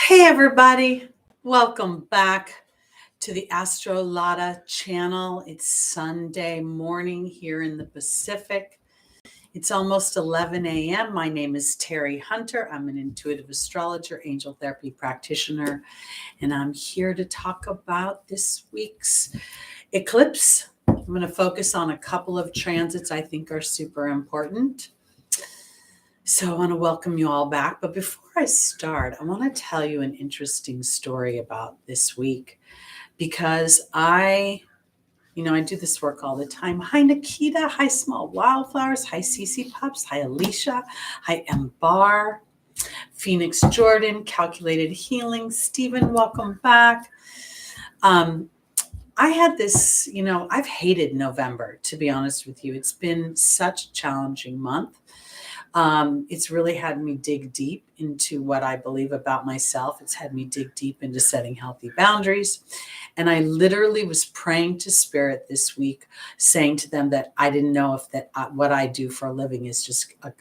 Hey everybody, welcome back to the Astrologer channel. It's Sunday morning here in the Pacific. It's almost 11 a.m. My name is Teri Hunter. I'm an intuitive astrologer, angel therapy practitioner, and I'm here to talk about this week's eclipse. I'm going to focus on a couple of transits I think are super important. So I want to welcome you all back. But before I start, I want to tell you an interesting story about this week because I do this work all the time. Hi, Nikita. Hi, Small Wildflowers. Hi, Cece Pups. Hi, Alicia. Hi, M. Barr. Phoenix Jordan. Calculated Healing. Stephen, welcome back. I had this, I've hated November, to be honest with you. It's been such a challenging month. It's really had me dig deep into what I believe about myself. It's had me dig deep into setting healthy boundaries. And I literally was praying to Spirit this week, saying to them that I didn't know if what I do for a living is just a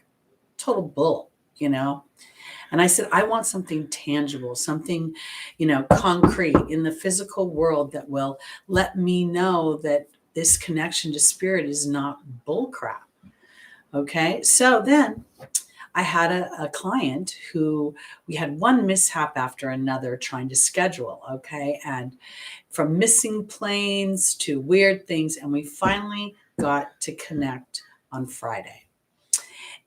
total bull, And I said, I want something tangible, something, concrete in the physical world that will let me know that this connection to Spirit is not bullcrap. Okay, so then I had a client who we had one mishap after another trying to schedule, okay, and from missing planes to weird things, and we finally got to connect on Friday.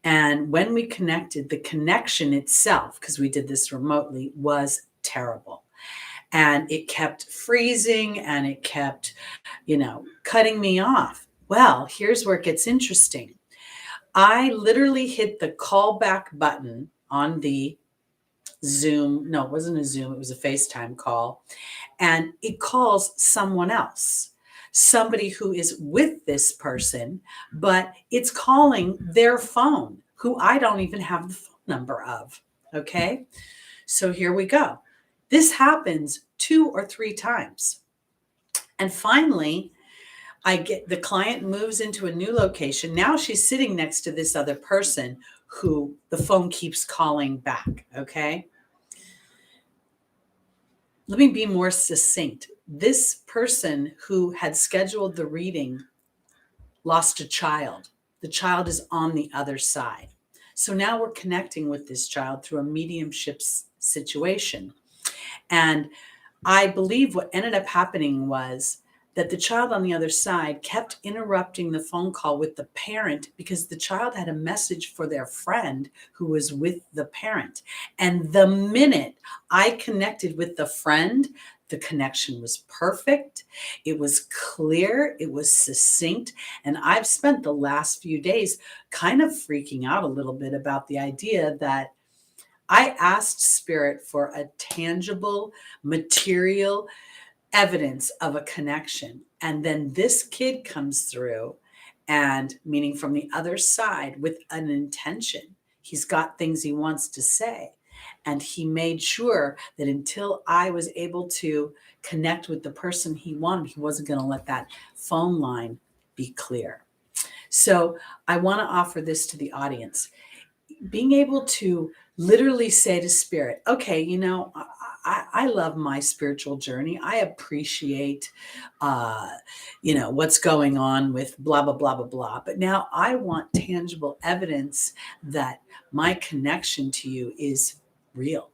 And when we connected, the connection itself, because we did this remotely, was terrible. And it kept freezing and it kept, cutting me off. Well, here's where it gets interesting. I literally hit the callback button on the Zoom. No, it wasn't a Zoom. It was a FaceTime call. And it calls someone else, somebody who is with this person, but it's calling their phone, who I don't even have the phone number of. Okay. So here we go. This happens 2 or 3 times. And finally, the client moves into a new location. Now she's sitting next to this other person who the phone keeps calling back. Okay. Let me be more succinct. This person who had scheduled the reading lost a child. The child is on the other side. So now we're connecting with this child through a mediumship situation. And I believe what ended up happening was that the child on the other side kept interrupting the phone call with the parent because the child had a message for their friend who was with the parent. And the minute I connected with the friend, the connection was perfect. It was clear. It was succinct. And I've spent the last few days kind of freaking out a little bit about the idea that I asked Spirit for a tangible, material evidence of a connection. And then this kid comes through, and meaning from the other side, with an intention. He's got things he wants to say. And he made sure that until I was able to connect with the person he wanted, he wasn't going to let that phone line be clear. So I want to offer this to the audience. Being able to literally say to Spirit, okay, I love my spiritual journey. I appreciate, what's going on with blah, blah, blah, blah, blah. But now I want tangible evidence that my connection to you is real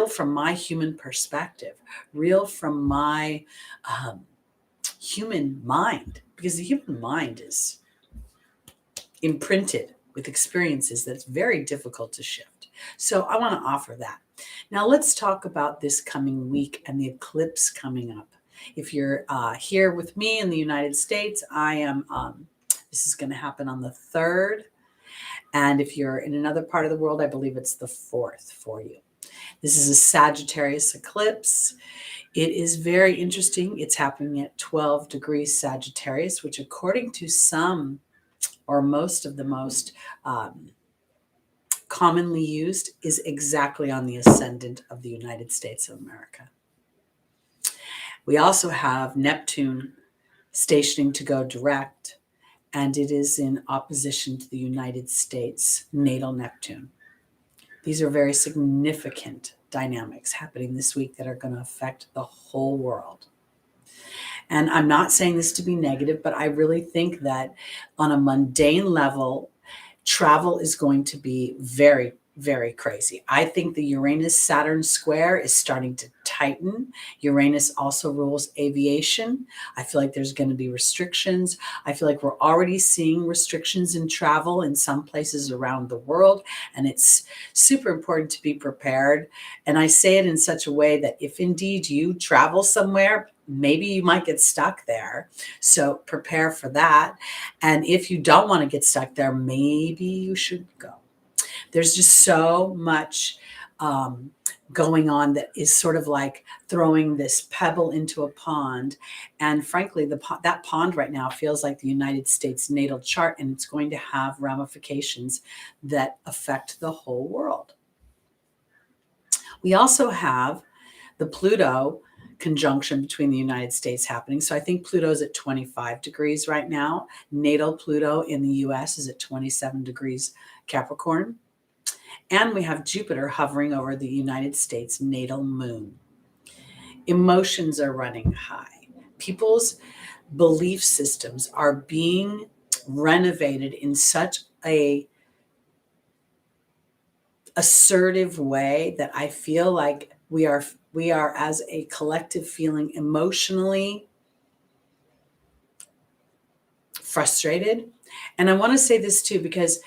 from my human perspective, real from my human mind, because the human mind is imprinted with experiences that's very difficult to shift. So I want to offer that. Now let's talk about this coming week and the eclipse coming up. If you're here with me in the United States, I am, this is going to happen on the 3rd. And if you're in another part of the world, I believe it's the 4th for you. This is a Sagittarius eclipse. It is very interesting. It's happening at 12 degrees Sagittarius, which according to some or most of the most commonly used is exactly on the ascendant of the United States of America. We also have Neptune stationing to go direct, and it is in opposition to the United States natal Neptune. These are very significant dynamics happening this week that are going to affect the whole world. And I'm not saying this to be negative, but I really think that on a mundane level, travel is going to be very, very crazy. I think the Uranus-Saturn square is starting to tighten. Uranus also rules aviation. I feel like there's going to be restrictions. I feel like we're already seeing restrictions in travel in some places around the world, and it's super important to be prepared. And I say it in such a way that if indeed you travel somewhere, maybe you might get stuck there. So prepare for that. And if you don't want to get stuck there, maybe you should go. There's just so much going on that is sort of like throwing this pebble into a pond. And frankly, that pond right now feels like the United States natal chart, and it's going to have ramifications that affect the whole world. We also have the Pluto conjunction between the United States happening. So I think Pluto's at 25 degrees right now. Natal Pluto in the US is at 27 degrees Capricorn. And we have Jupiter hovering over the United States natal moon. Emotions are running high. People's belief systems are being renovated in such a assertive way that I feel like we are as a collective feeling emotionally frustrated. And I want to say this too, because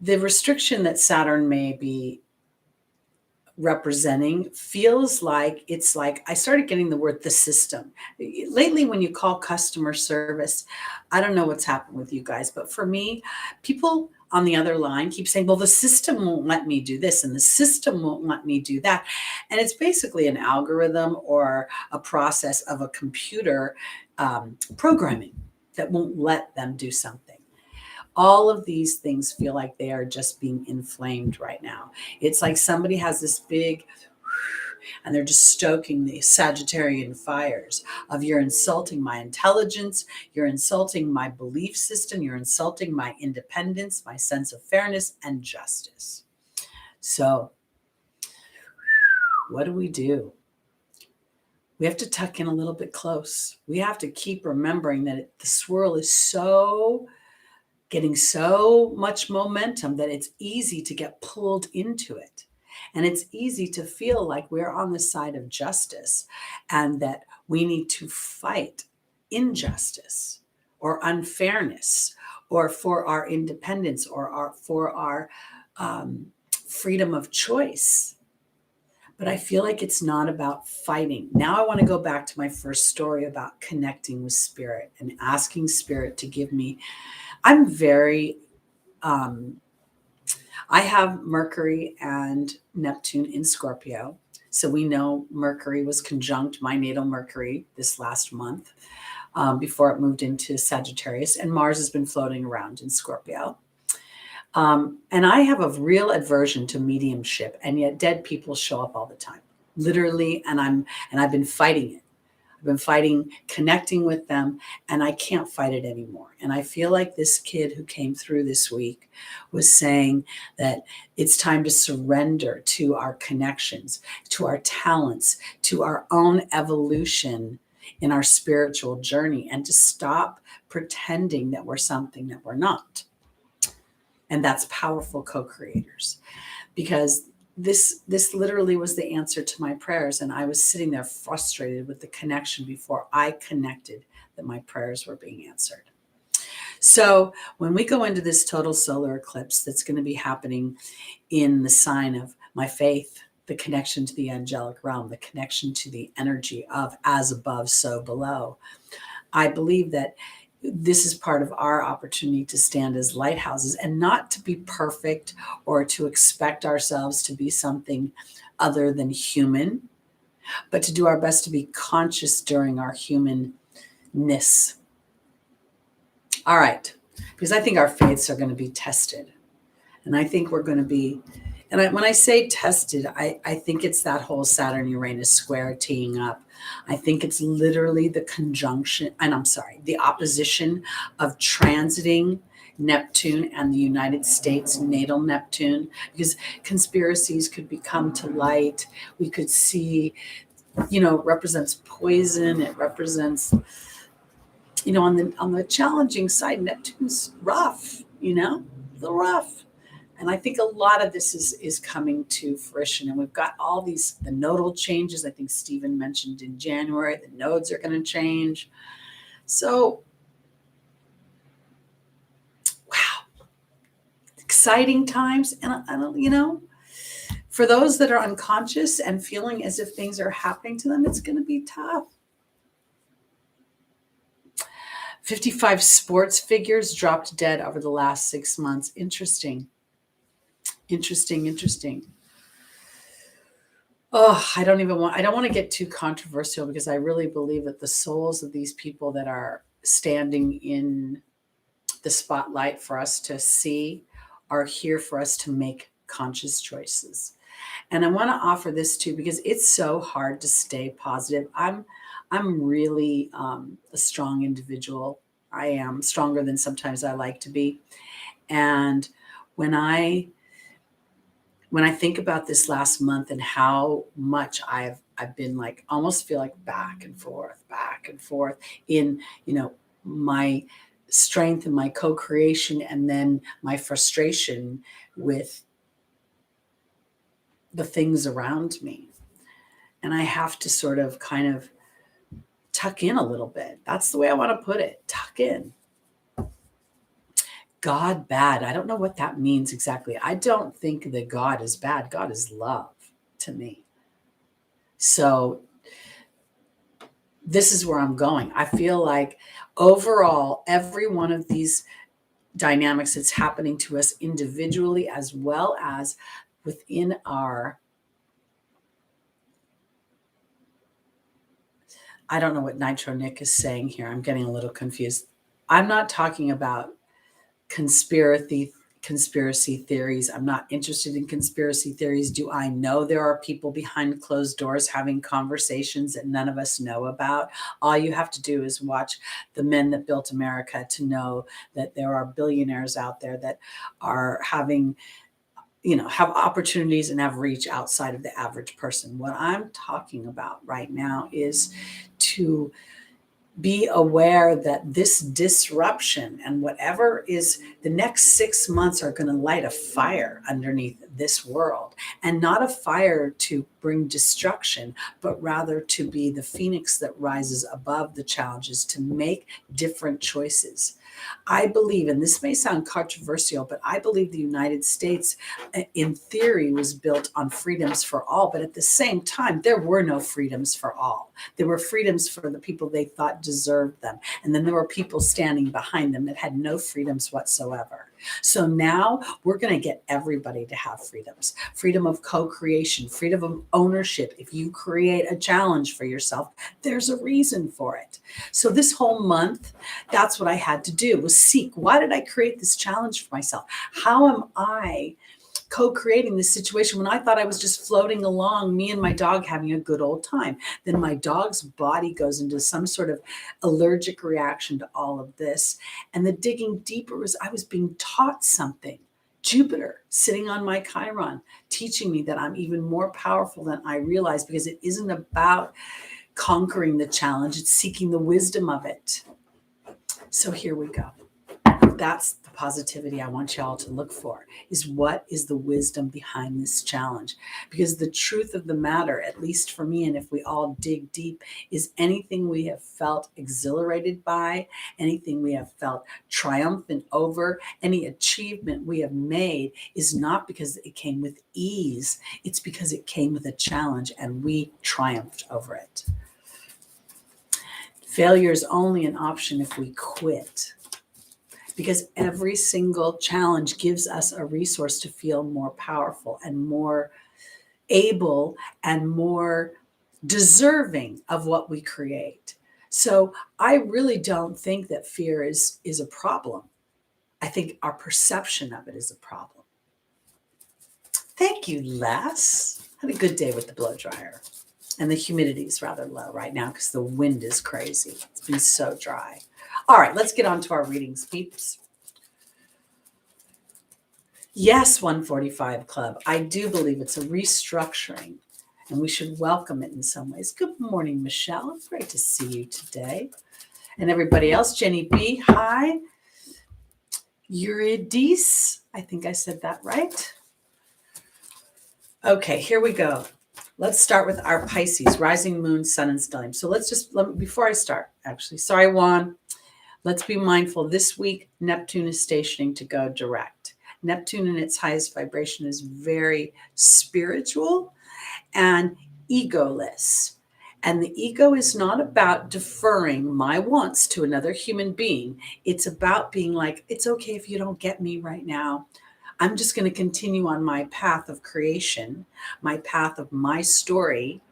the restriction that Saturn may be representing feels like it's like I started getting the word the system. Lately, when you call customer service, I don't know what's happened with you guys, but for me, people on the other line keep saying, well, the system won't let me do this and the system won't let me do that. And it's basically an algorithm or a process of a computer programming that won't let them do something. All of these things feel like they are just being inflamed right now. It's like somebody has this big, and they're just stoking the Sagittarian fires of you're insulting my intelligence, you're insulting my belief system, you're insulting my independence, my sense of fairness and justice. So what do? We have to tuck in a little bit close. We have to keep remembering that the swirl is getting so much momentum that it's easy to get pulled into it. And it's easy to feel like we're on the side of justice and that we need to fight injustice or unfairness or for our independence or for our freedom of choice. But I feel like it's not about fighting. Now I want to go back to my first story about connecting with spirit and asking spirit to give me. I'm very, I have Mercury and Neptune in Scorpio. So we know Mercury was conjunct my natal Mercury this last month before it moved into Sagittarius. And Mars has been floating around in Scorpio. And I have a real aversion to mediumship, and yet dead people show up all the time, literally. And I've been fighting it. I've been fighting connecting with them, and I can't fight it anymore. And I feel like this kid who came through this week was saying that it's time to surrender to our connections, to our talents, to our own evolution in our spiritual journey, and to stop pretending that we're something that we're not. And that's powerful co-creators, because this literally was the answer to my prayers. And I was sitting there frustrated with the connection before I connected that my prayers were being answered. So when we go into this total solar eclipse that's going to be happening in the sign of my faith, the connection to the angelic realm, the connection to the energy of as above, so below, I believe that this is part of our opportunity to stand as lighthouses and not to be perfect or to expect ourselves to be something other than human, but to do our best to be conscious during our humanness. All right, because I think our faiths are going to be tested. And I think we're going to be, when I say tested, I think it's that whole Saturn-Uranus square teeing up. I think it's literally the conjunction, and the opposition of transiting Neptune and the United States natal Neptune, because conspiracies could become to light. We could see, it represents poison. It represents, on the challenging side, Neptune's rough, a little rough. And I think a lot of this is coming to fruition. And we've got all the nodal changes. I think Stephen mentioned in January, the nodes are going to change. So, wow, exciting times. And I don't, for those that are unconscious and feeling as if things are happening to them, it's going to be tough. 55 sports figures dropped dead over the last 6 months. Interesting. Oh, I don't want to get too controversial, because I really believe that the souls of these people that are standing in the spotlight for us to see are here for us to make conscious choices. And I want to offer this too, because it's so hard to stay positive. I'm really a strong individual. I am stronger than sometimes I like to be. And when I think about this last month and how much I've been like, almost feel like back and forth in, my strength and my co-creation, and then my frustration with the things around me. And I have to sort of kind of tuck in a little bit. That's the way I want to put it. Tuck in. God bad. I don't know what that means exactly. I don't think that God is bad. God is love to me. So this is where I'm going. I feel like overall, every one of these dynamics that's happening to us individually, as well as within our, I don't know what Nitro Nick is saying here. I'm getting a little confused. I'm not talking about conspiracy theories. I'm not interested in conspiracy theories. Do I know there are people behind closed doors having conversations that none of us know about? All you have to do is watch The Men That Built America to know that there are billionaires out there that are having, have opportunities and have reach outside of the average person. What I'm talking about right now is to be aware that this disruption and whatever is the next 6 months are going to light a fire underneath this world, and not a fire to bring destruction, but rather to be the phoenix that rises above the challenges, to make different choices. I believe, and this may sound controversial, but I believe the United States, in theory, was built on freedoms for all. But at the same time, there were no freedoms for all. There were freedoms for the people they thought deserved them. And then there were people standing behind them that had no freedoms whatsoever. So now we're going to get everybody to have freedoms. Freedom of co-creation, freedom of ownership. If you create a challenge for yourself, there's a reason for it. So this whole month, that's what I had to do, was seek, why did I create this challenge for myself? How am I co-creating this situation when I thought I was just floating along, me and my dog having a good old time? Then my dog's body goes into some sort of allergic reaction to all of this. And the digging deeper was I was being taught something. Jupiter sitting on my Chiron, teaching me that I'm even more powerful than I realized, because it isn't about conquering the challenge, it's seeking the wisdom of it. So here we go. That's the positivity I want y'all to look for, is what is the wisdom behind this challenge? Because the truth of the matter, at least for me, and if we all dig deep, is anything we have felt exhilarated by, anything we have felt triumphant over, any achievement we have made, is not because it came with ease. It's because it came with a challenge and we triumphed over it. Failure is only an option if we quit. Because every single challenge gives us a resource to feel more powerful and more able and more deserving of what we create. So I really don't think that fear is a problem. I think our perception of it is a problem. Thank you, Les. Had a good day with the blow dryer. And the humidity is rather low right now because the wind is crazy. It's been so dry. All right, let's get on to our readings, peeps. Yes, 145 Club. I do believe it's a restructuring and we should welcome it in some ways. Good morning, Michelle. It's great to see you today. And everybody else, Jenny B, hi. Eurydice, I think I said that right. Okay, here we go. Let's start with our Pisces, rising moon, sun, and stellium. So before I start, actually, sorry, Juan, let's be mindful. This week, Neptune is stationing to go direct. Neptune in its highest vibration is very spiritual and egoless. And the ego is not about deferring my wants to another human being. It's about being like, it's okay if you don't get me right now. I'm just going to continue on my path of creation, my path of my story,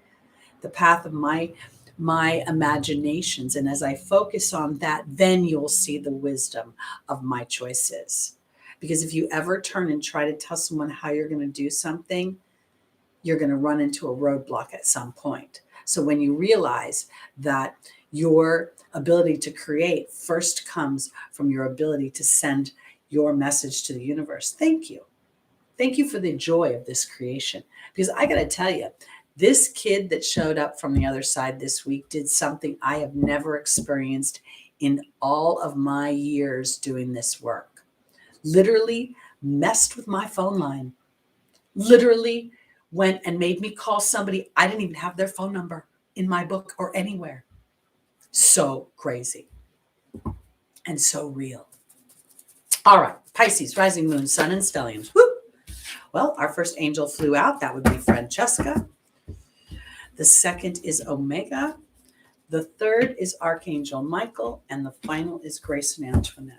the path of my imaginations. And as I focus on that, then you'll see the wisdom of my choices. Because if you ever turn and try to tell someone how you're going to do something, you're going to run into a roadblock at some point. So when you realize that your ability to create first comes from your ability to send your message to the universe. Thank you. Thank you for the joy of this creation. Because I got to tell you, this kid that showed up from the other side this week did something I have never experienced in all of my years doing this work. Literally messed with my phone line. Literally went and made me call somebody. I didn't even have their phone number in my book or anywhere. So crazy and so real. All right, Pisces, rising moon, sun, and stelliums. Woo! Well, our first angel flew out. That would be Francesca. The second is Omega. The third is Archangel Michael. And the final is Grace and Antoinette.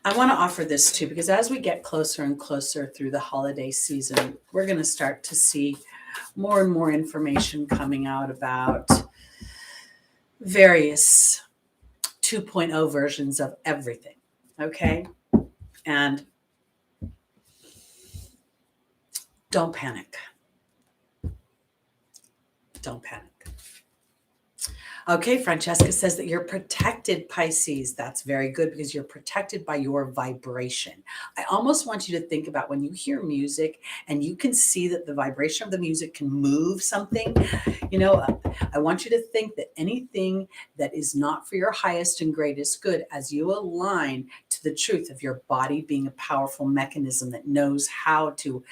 I want to offer this too, because as we get closer and closer through the holiday season, we're going to start to see more and more information coming out about various 2.0 versions of everything. Okay. And don't panic. Don't panic. Okay, Francesca says that you're protected, Pisces. That's very good because you're protected by your vibration. I almost want you to think about when you hear music and you can see that the vibration of the music can move something. You know, I want you to think that anything that is not for your highest and greatest good, as you align to the truth of your body being a powerful mechanism that knows how to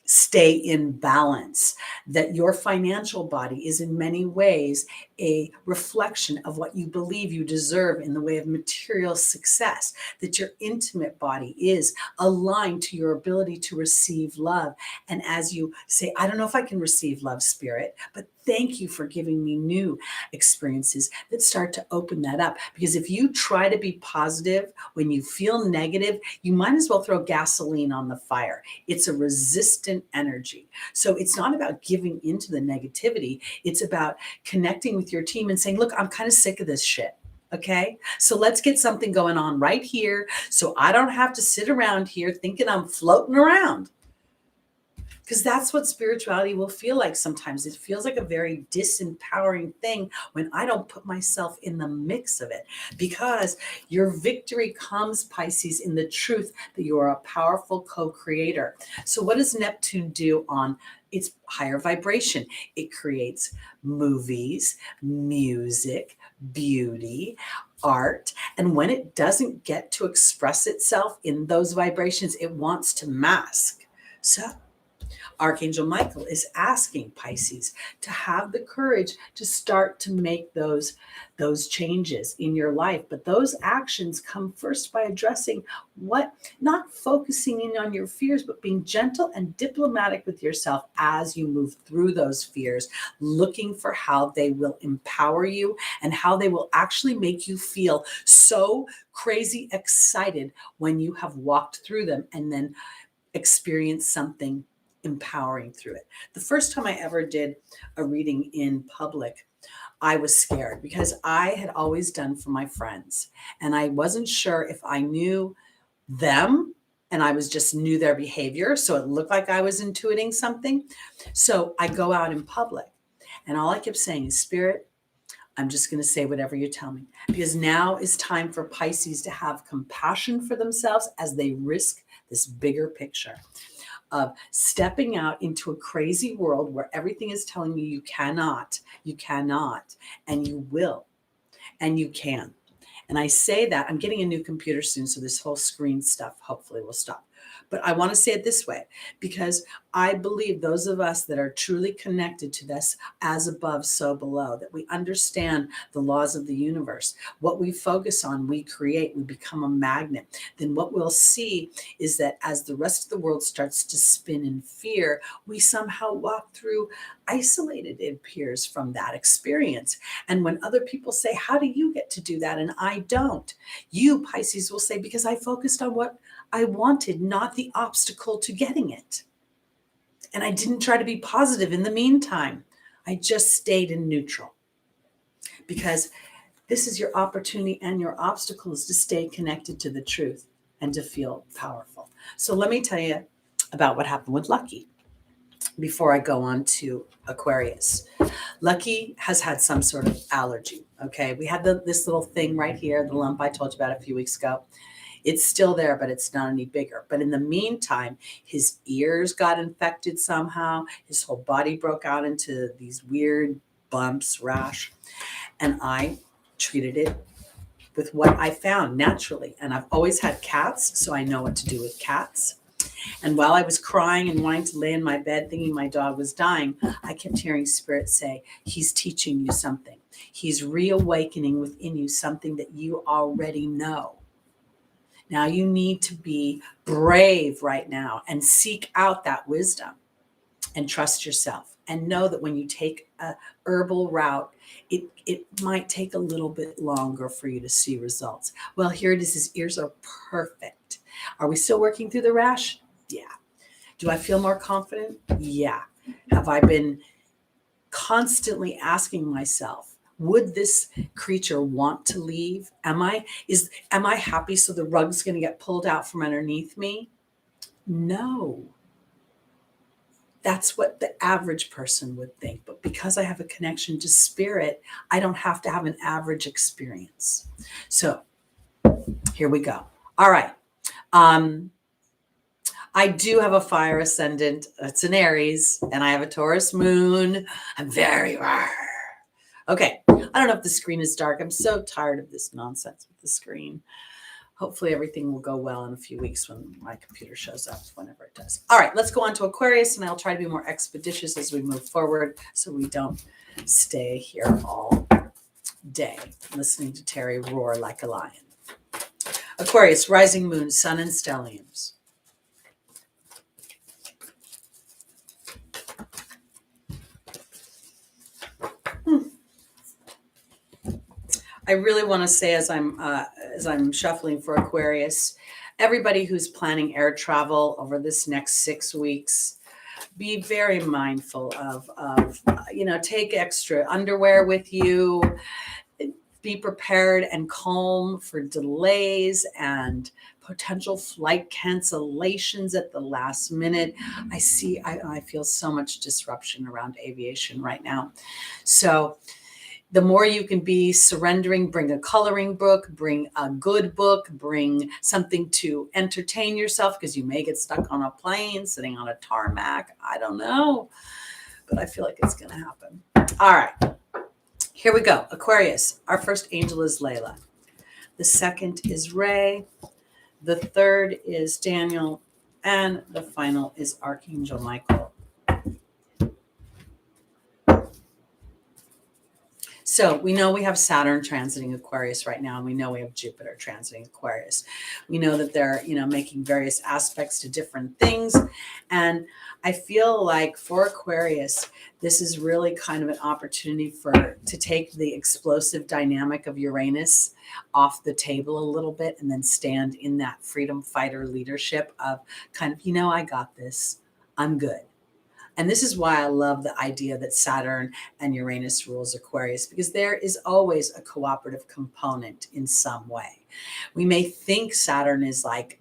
stay in balance, that your financial body is in many ways a reflection of what you believe you deserve in the way of material success, that your intimate body is aligned to your ability to receive love. And as you say, I don't know if I can receive love, Spirit, but thank you for giving me new experiences that start to open that up. Because if you try to be positive when you feel negative, you might as well throw gasoline on the fire. It's a resistant energy. So it's not about giving into the negativity. It's about connecting with your team and saying, look, I'm kind of sick of this shit. Okay, so let's get something going on right here so I don't have to sit around here thinking I'm floating around. Because that's what spirituality will feel like sometimes. It feels like a very disempowering thing when I don't put myself in the mix of it. Because your victory comes, Pisces, in the truth that you are a powerful co-creator. So what does Neptune do on its higher vibration? It creates movies, music, beauty, art. And when it doesn't get to express itself in those vibrations, it wants to mask. So Archangel Michael is asking Pisces to have the courage to start to make those changes in your life. But those actions come first by addressing not focusing in on your fears, but being gentle and diplomatic with yourself as you move through those fears, looking for how they will empower you and how they will actually make you feel so crazy excited when you have walked through them and then experience something empowering through it. The first time I ever did a reading in public, I was scared because I had always done for my friends and I wasn't sure if I knew them and I just knew their behavior. So it looked like I was intuiting something. So I go out in public and all I kept saying is, Spirit, I'm just going to say whatever you tell me, because now is time for Pisces to have compassion for themselves as they risk this bigger picture of stepping out into a crazy world where everything is telling you cannot, and you will, and you can. And I say that I'm getting a new computer soon, so this whole screen stuff hopefully will stop. But I want to say it this way, because I believe those of us that are truly connected to this as above, so below, that we understand the laws of the universe. What we focus on, we create, we become a magnet. Then what we'll see is that as the rest of the world starts to spin in fear, we somehow walk through isolated, it appears, from that experience. And when other people say, how do you get to do that? And I don't. You, Pisces, will say, because I focused on what I wanted, not the obstacle to getting it. And I didn't try to be positive in the meantime. I just stayed in neutral. Because this is your opportunity, and your obstacle is to stay connected to the truth and to feel powerful. So let me tell you about what happened with Lucky before I go on to Aquarius. Lucky has had some sort of allergy. Okay. We had this little thing right here, the lump I told you about a few weeks ago. It's still there, but it's not any bigger. But in the meantime, his ears got infected somehow. His whole body broke out into these weird bumps, rash. And I treated it with what I found naturally. And I've always had cats, so I know what to do with cats. And while I was crying and wanting to lay in my bed thinking my dog was dying, I kept hearing Spirit say, he's teaching you something. He's reawakening within you something that you already know. Now you need to be brave right now and seek out that wisdom and trust yourself, and know that when you take a herbal route, it might take a little bit longer for you to see results. Well, here it is. His ears are perfect. Are we still working through the rash? Yeah. Do I feel more confident? Yeah. Have I been constantly asking myself, would this creature want to leave? Am I happy so the rug's going to get pulled out from underneath me? No. That's what the average person would think. But because I have a connection to Spirit, I don't have to have an average experience. So here we go. All right. I do have a fire ascendant. It's an Aries, and I have a Taurus moon. I'm very rare. Okay. I don't know if the screen is dark. I'm so tired of this nonsense with the screen. Hopefully everything will go well in a few weeks when my computer shows up, whenever it does. All right, let's go on to Aquarius, and I'll try to be more expeditious as we move forward so we don't stay here all day listening to Teri roar like a lion. Aquarius, rising moon, sun, and stelliums. I really want to say, as I'm shuffling for Aquarius, everybody who's planning air travel over this next 6 weeks, be very mindful of take extra underwear with you. Be prepared and calm for delays and potential flight cancellations at the last minute. I feel so much disruption around aviation right now. So the more you can be surrendering, bring a coloring book, bring a good book, bring something to entertain yourself, because you may get stuck on a plane, sitting on a tarmac. I don't know, but I feel like it's going to happen. All right, here we go. Aquarius, our first angel is Layla. The second is Ray. The third is Daniel. And the final is Archangel Michael. So we know we have Saturn transiting Aquarius right now, and we know we have Jupiter transiting Aquarius. We know that they're, making various aspects to different things. And I feel like for Aquarius, this is really kind of an opportunity to take the explosive dynamic of Uranus off the table a little bit, and then stand in that freedom fighter leadership of kind of, I got this, I'm good. And this is why I love the idea that Saturn and Uranus rules Aquarius, because there is always a cooperative component in some way. We may think Saturn is like,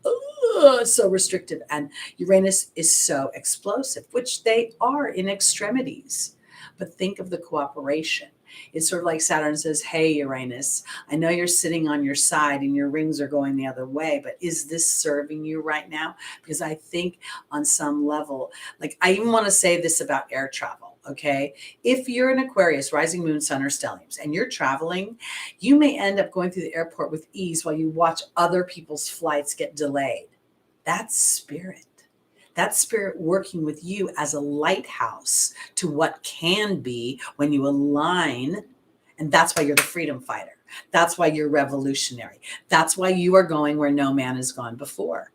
so restrictive, and Uranus is so explosive, which they are in extremities. But think of the cooperation. It's sort of like Saturn says, hey, Uranus, I know you're sitting on your side and your rings are going the other way, but is this serving you right now? Because I think on some level, like I even want to say this about air travel. Okay. If you're an Aquarius, rising moon, sun, or stelliums, and you're traveling, you may end up going through the airport with ease while you watch other people's flights get delayed. That's spirit. That's spirit working with you as a lighthouse to what can be when you align. And that's why you're the freedom fighter. That's why you're revolutionary. That's why you are going where no man has gone before.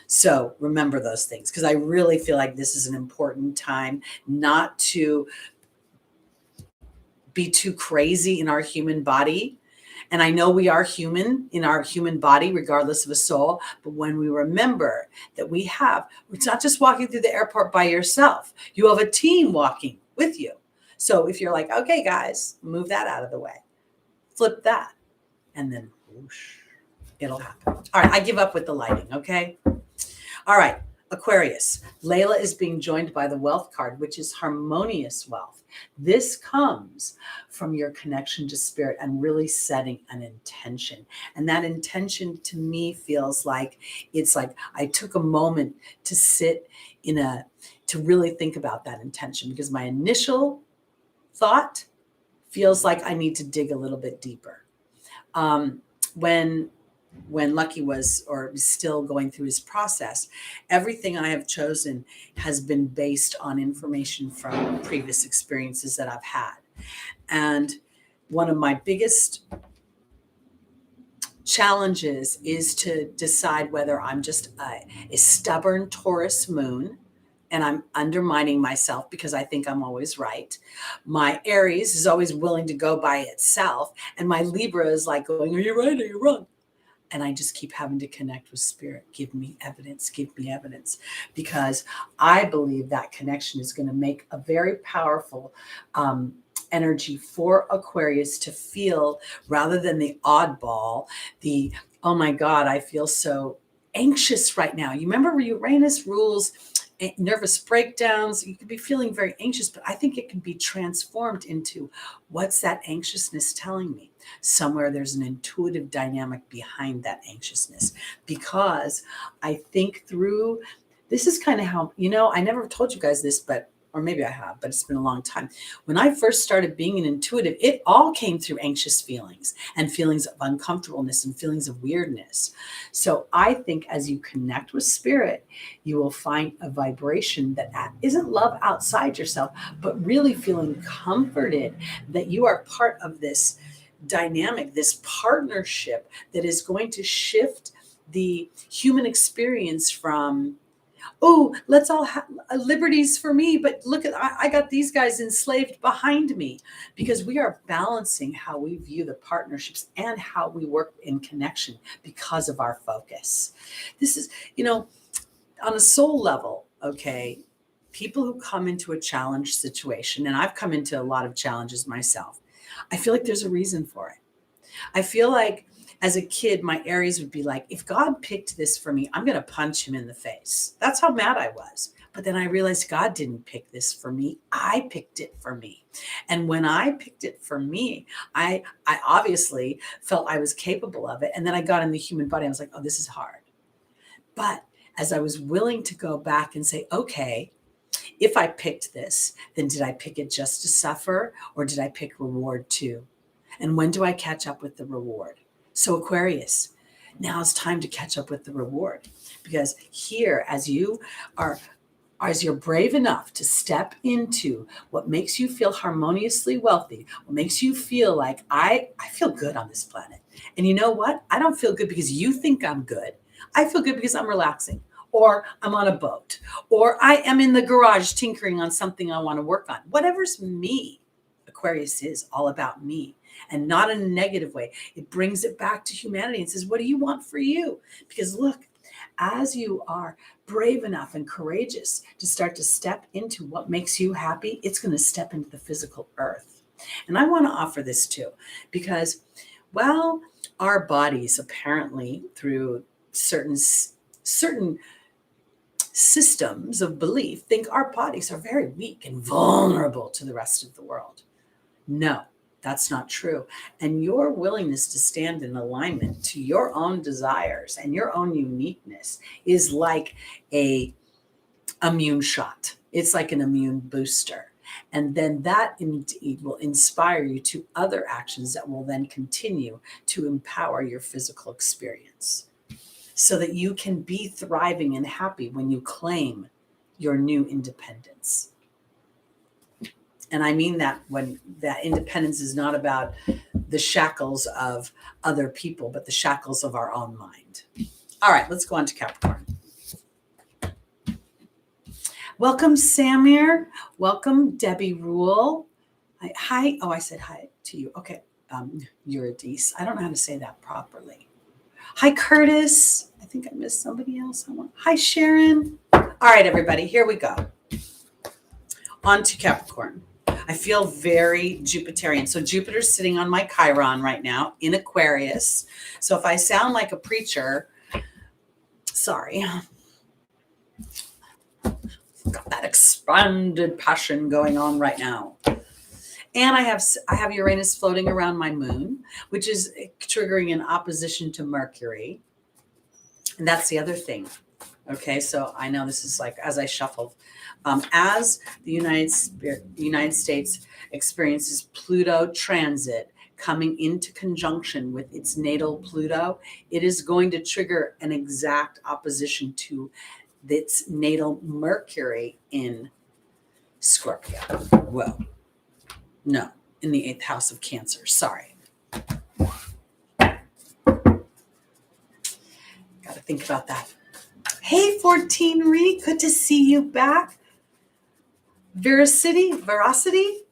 So remember those things, because I really feel like this is an important time not to be too crazy in our human body. And I know we are human in our human body, regardless of a soul. But when we remember that it's not just walking through the airport by yourself. You have a team walking with you. So if you're like, okay, guys, move that out of the way, flip that, and then whoosh, it'll happen. All right, I give up with the lighting, okay? All right, Aquarius. Layla is being joined by the wealth card, which is harmonious wealth. This comes from your connection to spirit and really setting an intention. And that intention to me feels like it's like I took a moment to sit to really think about that intention, because my initial thought feels like I need to dig a little bit deeper. When Lucky was still going through his process, everything I have chosen has been based on information from previous experiences that I've had. And one of my biggest challenges is to decide whether I'm just a stubborn Taurus moon and I'm undermining myself because I think I'm always right. My Aries is always willing to go by itself. And my Libra is like going, are you right? Are you wrong? And I just keep having to connect with spirit. Give me evidence, because I believe that connection is going to make a very powerful energy for Aquarius to feel, rather than the oddball, oh my God, I feel so anxious right now. You remember Uranus rules nervous breakdowns. You could be feeling very anxious, but I think it can be transformed into, what's that anxiousness telling me? Somewhere there's an intuitive dynamic behind that anxiousness, because I think through, this is kind of how, I never told you guys this, or maybe I have, but it's been a long time. When I first started being an intuitive, it all came through anxious feelings and feelings of uncomfortableness and feelings of weirdness. So I think as you connect with spirit, you will find a vibration that isn't love outside yourself, but really feeling comforted that you are part of this dynamic, this partnership that is going to shift the human experience from, oh, let's all have liberties for me, but look I got these guys enslaved behind me, because we are balancing how we view the partnerships and how we work in connection because of our focus. This is, on a soul level, okay, people who come into a challenge situation, and I've come into a lot of challenges myself, I feel like there's a reason for it. I feel like as a kid, my Aries would be like, if God picked this for me, I'm going to punch him in the face. That's how mad I was. But then I realized God didn't pick this for me. I picked it for me. And when I picked it for me, I obviously felt I was capable of it. And then I got in the human body. I was like, oh, this is hard. But as I was willing to go back and say, okay, if I picked this, then did I pick it just to suffer, or did I pick reward too? And when do I catch up with the reward? So Aquarius, now it's time to catch up with the reward, because here, as you're brave enough to step into what makes you feel harmoniously wealthy, what makes you feel like I feel good on this planet. And you know what? I don't feel good because you think I'm good. I feel good because I'm relaxing, or I'm on a boat, or I am in the garage tinkering on something I want to work on. Whatever's me, Aquarius is all about me. And not in a negative way. It brings it back to humanity and says, what do you want for you? Because look, as you are brave enough and courageous to start to step into what makes you happy, it's going to step into the physical earth. And I want to offer this too, because, well, our bodies apparently, through certain systems of belief, think our bodies are very weak and vulnerable to the rest of the world. No. That's not true. And your willingness to stand in alignment to your own desires and your own uniqueness is like a immune shot. It's like an immune booster. And then that indeed will inspire you to other actions that will then continue to empower your physical experience so that you can be thriving and happy when you claim your new independence. And I mean that when that independence is not about the shackles of other people, but the shackles of our own mind. All right, let's go on to Capricorn. Welcome, Samir. Welcome, Debbie Rule. Hi. Oh, I said hi to you. Okay. Eurydice. I don't know how to say that properly. Hi, Curtis. I think I missed somebody else. Hi, Sharon. All right, everybody. Here we go. On to Capricorn. I feel very Jupiterian. So Jupiter's sitting on my Chiron right now in Aquarius. So if I sound like a preacher, sorry. Got that expanded passion going on right now. And I have Uranus floating around my moon, which is triggering an opposition to Mercury. And that's the other thing. Okay, so I know this is like, as I shuffled, as the United States experiences Pluto transit coming into conjunction with its natal Pluto, it is going to trigger an exact opposition to its natal Mercury in Scorpio. Well, no, in the 8th house of Cancer. Sorry. Got to think about that. Hey, 14 Ree, good to see you back. Veracity,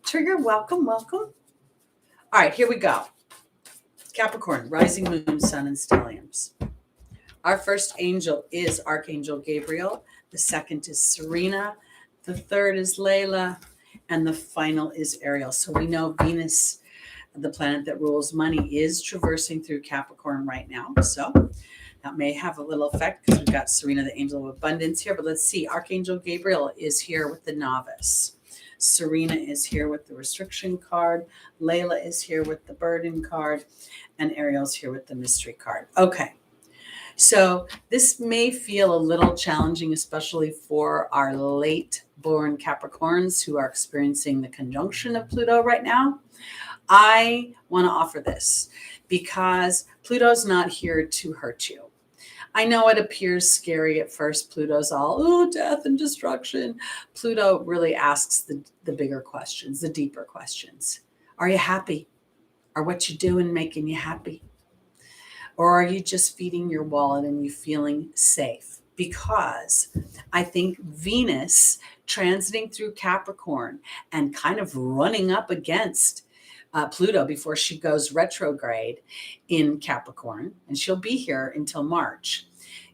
trigger, welcome. All right, here we go. Capricorn, rising moon, sun, and stelliums. Our first angel is Archangel Gabriel. The second is Serena. The third is Layla. And the final is Ariel. So we know Venus, the planet that rules money, is traversing through Capricorn right now. So that may have a little effect because we've got Serena, the angel of abundance here. But let's see. Archangel Gabriel is here with the novice. Serena is here with the restriction card. Layla is here with the burden card. And Ariel's here with the mystery card. Okay. So this may feel a little challenging, especially for our late born Capricorns who are experiencing the conjunction of Pluto right now. I want to offer this because Pluto's not here to hurt you. I know it appears scary at first. Pluto's all, death and destruction. Pluto really asks the bigger questions, the deeper questions. Are you happy? Are what you're doing making you happy? Or are you just feeding your wallet and you feeling safe? Because I think Venus transiting through Capricorn and kind of running up against Pluto before she goes retrograde in Capricorn, and she'll be here until March.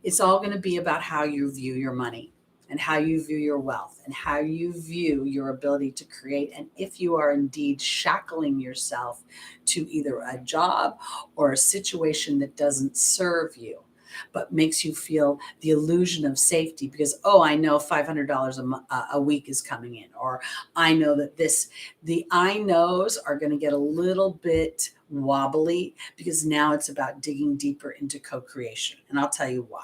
It's all going to be about how you view your money and how you view your wealth and how you view your ability to create. And if you are indeed shackling yourself to either a job or a situation that doesn't serve you, but makes you feel the illusion of safety because, I know $500 a week is coming in, or I know that the I knows are going to get a little bit wobbly because now it's about digging deeper into co-creation. And I'll tell you why.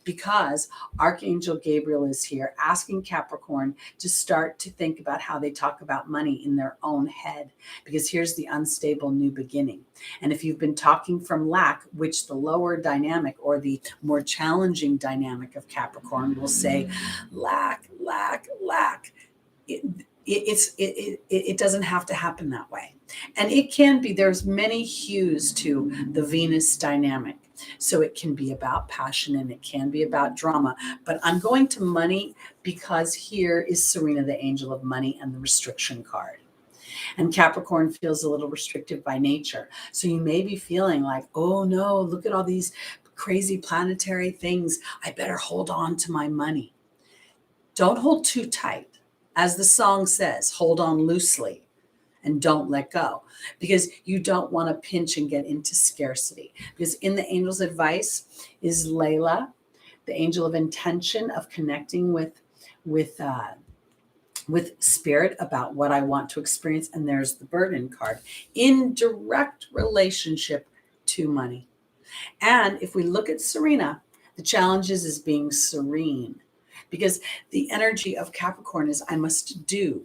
Because Archangel Gabriel is here asking Capricorn to start to think about how they talk about money in their own head, because here's the unstable new beginning. And if you've been talking from lack, which the lower dynamic or the more challenging dynamic of Capricorn will say, lack. It doesn't have to happen that way. And it can be, there's many hues to the Venus dynamic. So it can be about passion and it can be about drama. But I'm going to money because here is Serena, the angel of money, and the restriction card. And Capricorn feels a little restrictive by nature. So you may be feeling like, oh no, look at all these crazy planetary things. I better hold on to my money. Don't hold too tight. As the song says, hold on loosely and don't let go, because you don't want to pinch and get into scarcity. Because in the angel's advice is Layla, the angel of intention, of connecting with with spirit about what I want to experience. And there's the burden card in direct relationship to money. And if we look at Serena, the challenge is being serene, because the energy of Capricorn is I must do.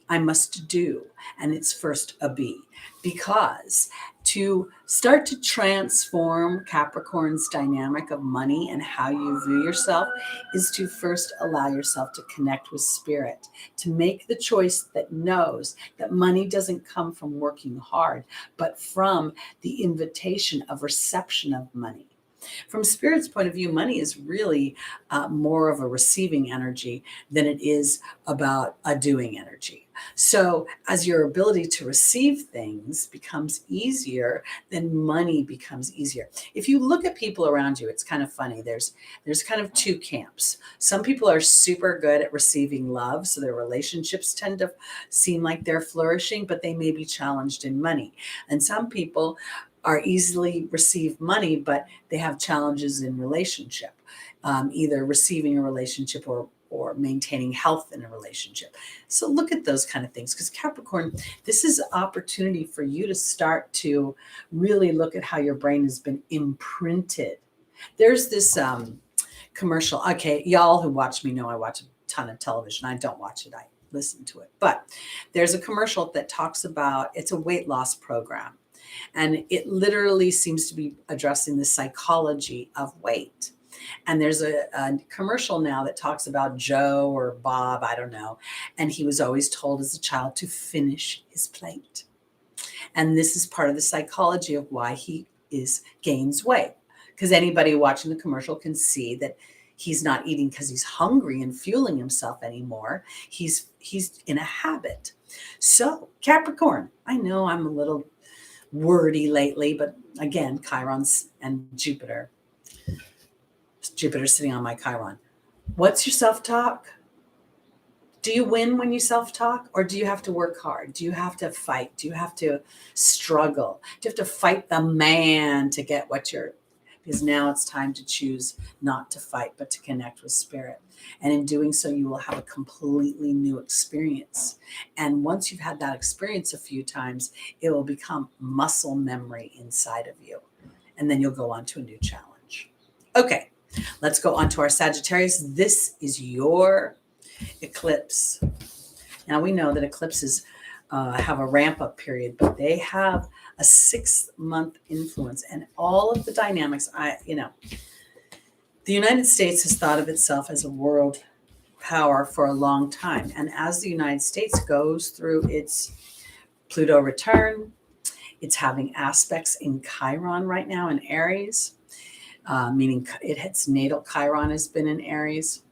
I must do. And it's first a B, because to start to transform Capricorn's dynamic of money and how you view yourself is to first allow yourself to connect with spirit, to make the choice that knows that money doesn't come from working hard, but from the invitation of reception of money. From spirit's point of view, money is really more of a receiving energy than it is about a doing energy. So as your ability to receive things becomes easier, then money becomes easier. If you look at people around you, it's kind of funny. There's kind of two camps. Some people are super good at receiving love, so their relationships tend to seem like they're flourishing, but they may be challenged in money. And some people are easily receive money, but they have challenges in relationship, either receiving a relationship or maintaining health in a relationship. So look at those kind of things, because Capricorn, this is an opportunity for you to start to really look at how your brain has been imprinted. There's this commercial. Okay, y'all who watch me know I watch a ton of television. I don't watch it, I listen to it. But there's a commercial that talks about, it's a weight loss program. And it literally seems to be addressing the psychology of weight. And there's a commercial now that talks about Joe or Bob, I don't know. And he was always told as a child to finish his plate. And this is part of the psychology of why he gains weight. Because anybody watching the commercial can see that he's not eating because he's hungry and fueling himself anymore. He's in a habit. So Capricorn, I know I'm a little wordy lately, but again, Chirons and Jupiter. Jupiter's sitting on my Chiron. What's your self-talk? Do you win when you self-talk, or do you have to work hard? Do you have to fight? Do you have to struggle? Do you have to fight the man to get what you're, because now it's time to choose not to fight, but to connect with spirit. And in doing so, you will have a completely new experience. And once you've had that experience a few times, it will become muscle memory inside of you. And then you'll go on to a new challenge. Okay, let's go on to our Sagittarius. This is your eclipse. Now we know that eclipses have a ramp up period, but they have a 6-month influence, and all of the dynamics. The United States has thought of itself as a world power for a long time. And as the United States goes through its Pluto return, it's having aspects in Chiron right now in Aries, meaning its natal Chiron has been in Aries.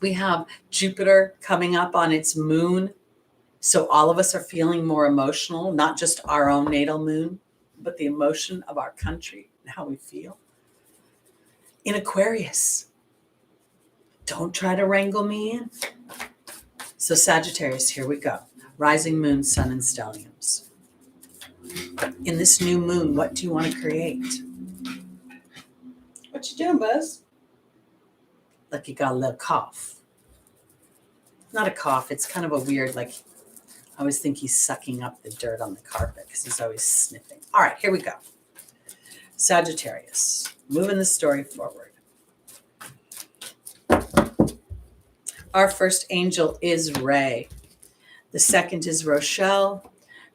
We have Jupiter coming up on its moon. So all of us are feeling more emotional, not just our own natal moon, but the emotion of our country and how we feel. In Aquarius, don't try to wrangle me in. So Sagittarius, here we go. Rising moon, sun, and stelliums. In this new moon, what do you want to create? What you doing, Buzz? Like you got a little cough. Not a cough, it's kind of a weird, like, I always think he's sucking up the dirt on the carpet because he's always sniffing. All right, here we go. Sagittarius, moving the story forward. Our first angel is Ray. The second is Rochelle.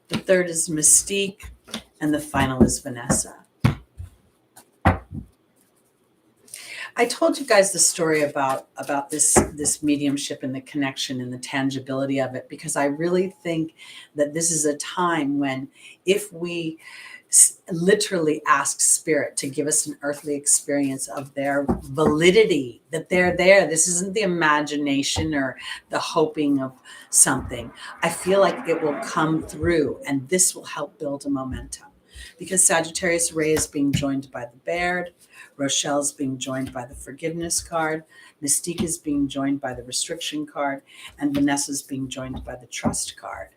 The third is Mystique. And the final is Vanessa. I told you guys the story about this mediumship and the connection and the tangibility of it, because I really think that this is a time when, if we literally ask spirit to give us an earthly experience of their validity, that they're there, this isn't the imagination or the hoping of something. I feel like it will come through, and this will help build a momentum, because Sagittarius Ray is being joined by the Baird. Rochelle's being joined by the forgiveness card. Mystique is being joined by the restriction card. And Vanessa's being joined by the trust card.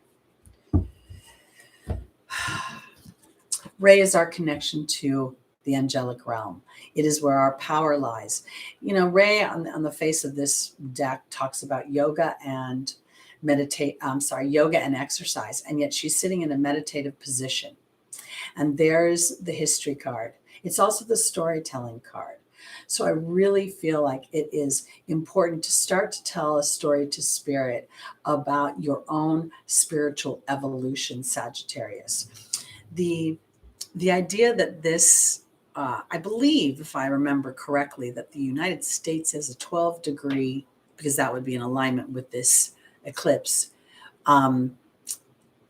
Ray is our connection to the angelic realm. It is where our power lies. You know, Ray on the face of this deck talks about yoga and yoga and exercise, and yet she's sitting in a meditative position. And there's the history card. It's also the storytelling card. So I really feel like it is important to start to tell a story to spirit about your own spiritual evolution, Sagittarius. The idea that this, I believe, if I remember correctly, that the United States has a 12-degree, because that would be in alignment with this eclipse,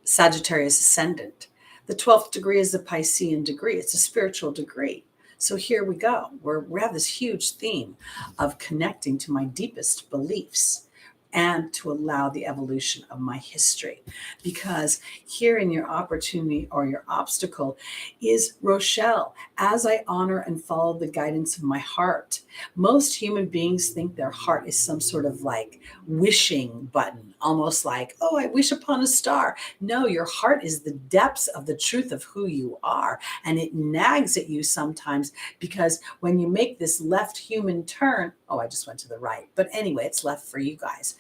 Sagittarius ascendant. The 12th degree is a Piscean degree. It's a spiritual degree. So here we go. We have this huge theme of connecting to my deepest beliefs and to allow the evolution of my history. Because here in your opportunity or your obstacle is Rochelle. As I honor and follow the guidance of my heart, most human beings think their heart is some sort of like wishing button, almost like, oh, I wish upon a star. No, your heart is the depths of the truth of who you are. And it nags at you sometimes because when you make this left human turn, oh, I just went to the right. But anyway, it's left for you guys.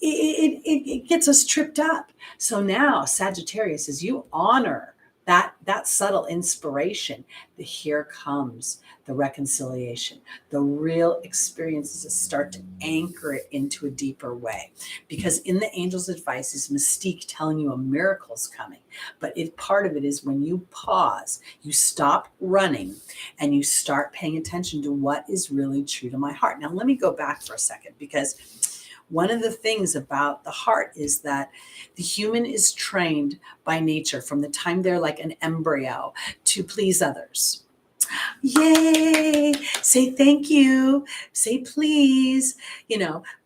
It gets us tripped up. So now, Sagittarius, as you honor that subtle inspiration, here comes the reconciliation, the real experiences that start to anchor it into a deeper way. Because in the angel's advice is mystique telling you a miracle's coming. But part of it is when you pause, you stop running, and you start paying attention to what is really true to my heart. Now, let me go back for a second, because one of the things about the heart is that the human is trained by nature from the time they're like an embryo to please others. Yay! Say thank you. Say please.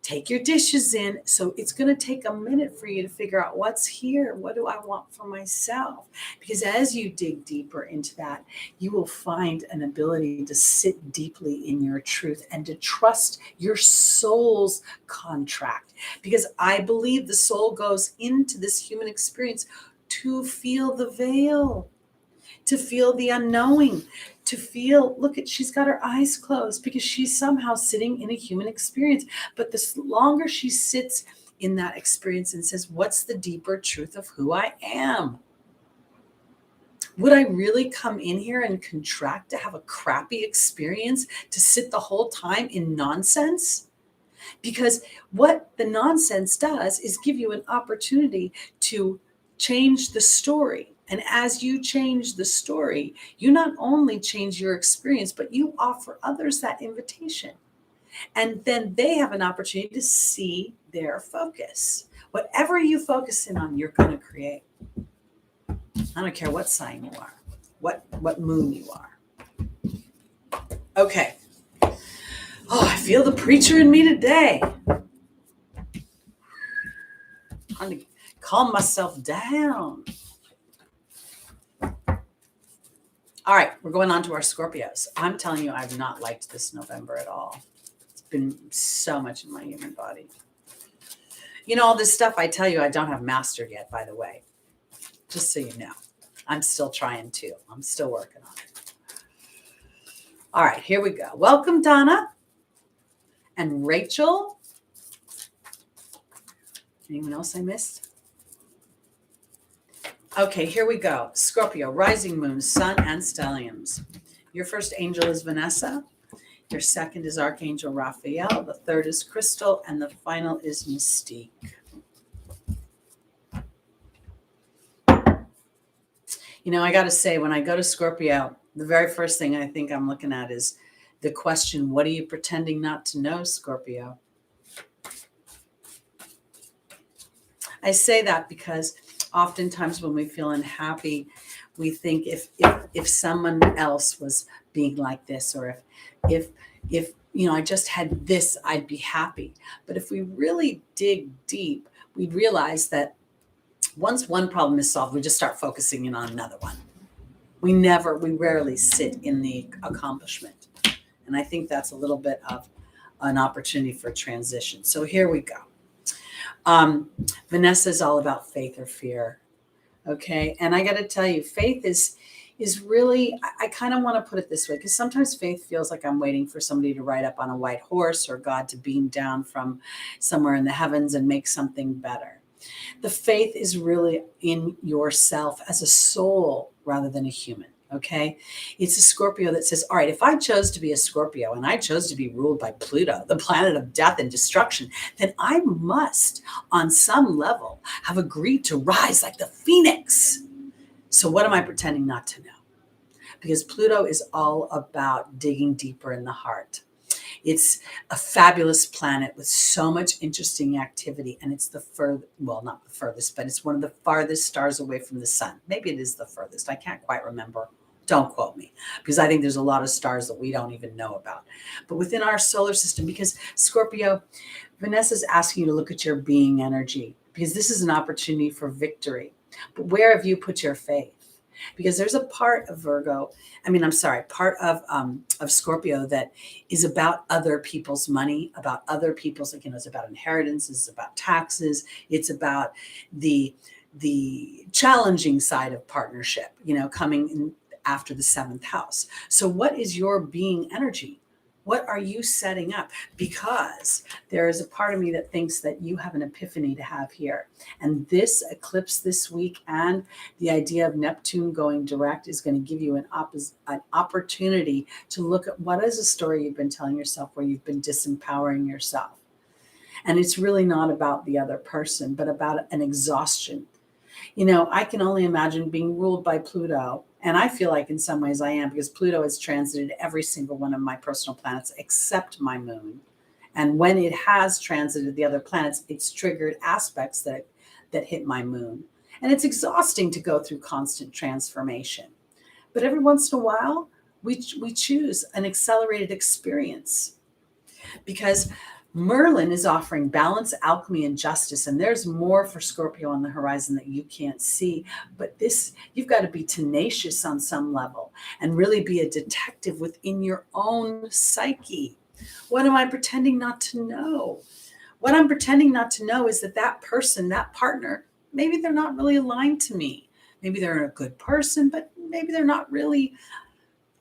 Take your dishes in. So it's going to take a minute for you to figure out what's here. What do I want for myself? Because as you dig deeper into that, you will find an ability to sit deeply in your truth and to trust your soul's contract. Because I believe the soul goes into this human experience to feel the veil, to feel the unknowing, to feel, she's got her eyes closed because she's somehow sitting in a human experience. But the longer she sits in that experience and says, what's the deeper truth of who I am? Would I really come in here and contract to have a crappy experience, to sit the whole time in nonsense? Because what the nonsense does is give you an opportunity to change the story. And as you change the story, you not only change your experience, but you offer others that invitation. And then they have an opportunity to see their focus. Whatever you focus in on, you're going to create. I don't care what sign you are, what moon you are. Okay. Oh, I feel the preacher in me today. I'm going to calm myself down. All right, we're going on to our Scorpios. I'm telling you, I've not liked this November at all. It's been so much in my human body. All this stuff I tell you I don't have mastered yet, by the way. Just so you know. I'm still trying to. I'm still working on it. All right, here we go. Welcome, Donna and Rachel. Anyone else I missed? Okay, here we go. Scorpio, rising moon, sun, and stelliums. Your first angel is Vanessa. Your second is Archangel Raphael. The third is Crystal. And the final is Mystique. I got to say, when I go to Scorpio, the very first thing I think I'm looking at is the question, what are you pretending not to know, Scorpio? I say that because oftentimes when we feel unhappy, we think if someone else was being like this, or if I just had this, I'd be happy. But if we really dig deep, we'd realize that once one problem is solved, we just start focusing in on another one. We rarely sit in the accomplishment. And I think that's a little bit of an opportunity for transition. So here we go. Vanessa is all about faith or fear. Okay. And I got to tell you, faith is is really, I kind of want to put it this way, because sometimes faith feels like I'm waiting for somebody to ride up on a white horse or God to beam down from somewhere in the heavens and make something better. The faith is really in yourself as a soul rather than a human. Okay. It's a Scorpio that says, all right, if I chose to be a Scorpio and I chose to be ruled by Pluto, the planet of death and destruction, then I must, on some level, have agreed to rise like the phoenix. So what am I pretending not to know? Because Pluto is all about digging deeper in the heart. It's a fabulous planet with so much interesting activity, and it's not the furthest, but it's one of the farthest stars away from the sun. Maybe it is the furthest. I can't quite remember. Don't quote me, because I think there's a lot of stars that we don't even know about. But within our solar system, because Scorpio, Vanessa's asking you to look at your being energy, because this is an opportunity for victory. But where have you put your faith? Because there's a part of part of Scorpio that is about other people's money, about other people's, it's about inheritance, it's about taxes, it's about the challenging side of partnership, coming in after the seventh house. So what is your being energy? What are you setting up? Because there is a part of me that thinks that you have an epiphany to have here. And this eclipse this week and the idea of Neptune going direct is going to give you an opportunity to look at what is a story you've been telling yourself where you've been disempowering yourself. And it's really not about the other person, but about an exhaustion. I can only imagine being ruled by Pluto. And I feel like in some ways I am, because Pluto has transited every single one of my personal planets except my moon. And when it has transited the other planets, it's triggered aspects that hit my moon. And it's exhausting to go through constant transformation. But every once in a while, we choose an accelerated experience, because Merlin is offering balance, alchemy, and justice. And there's more for Scorpio on the horizon that you can't see. But you've got to be tenacious on some level and really be a detective within your own psyche. What am I pretending not to know? What I'm pretending not to know is that person, that partner, maybe they're not really aligned to me. Maybe they're a good person, but maybe they're not really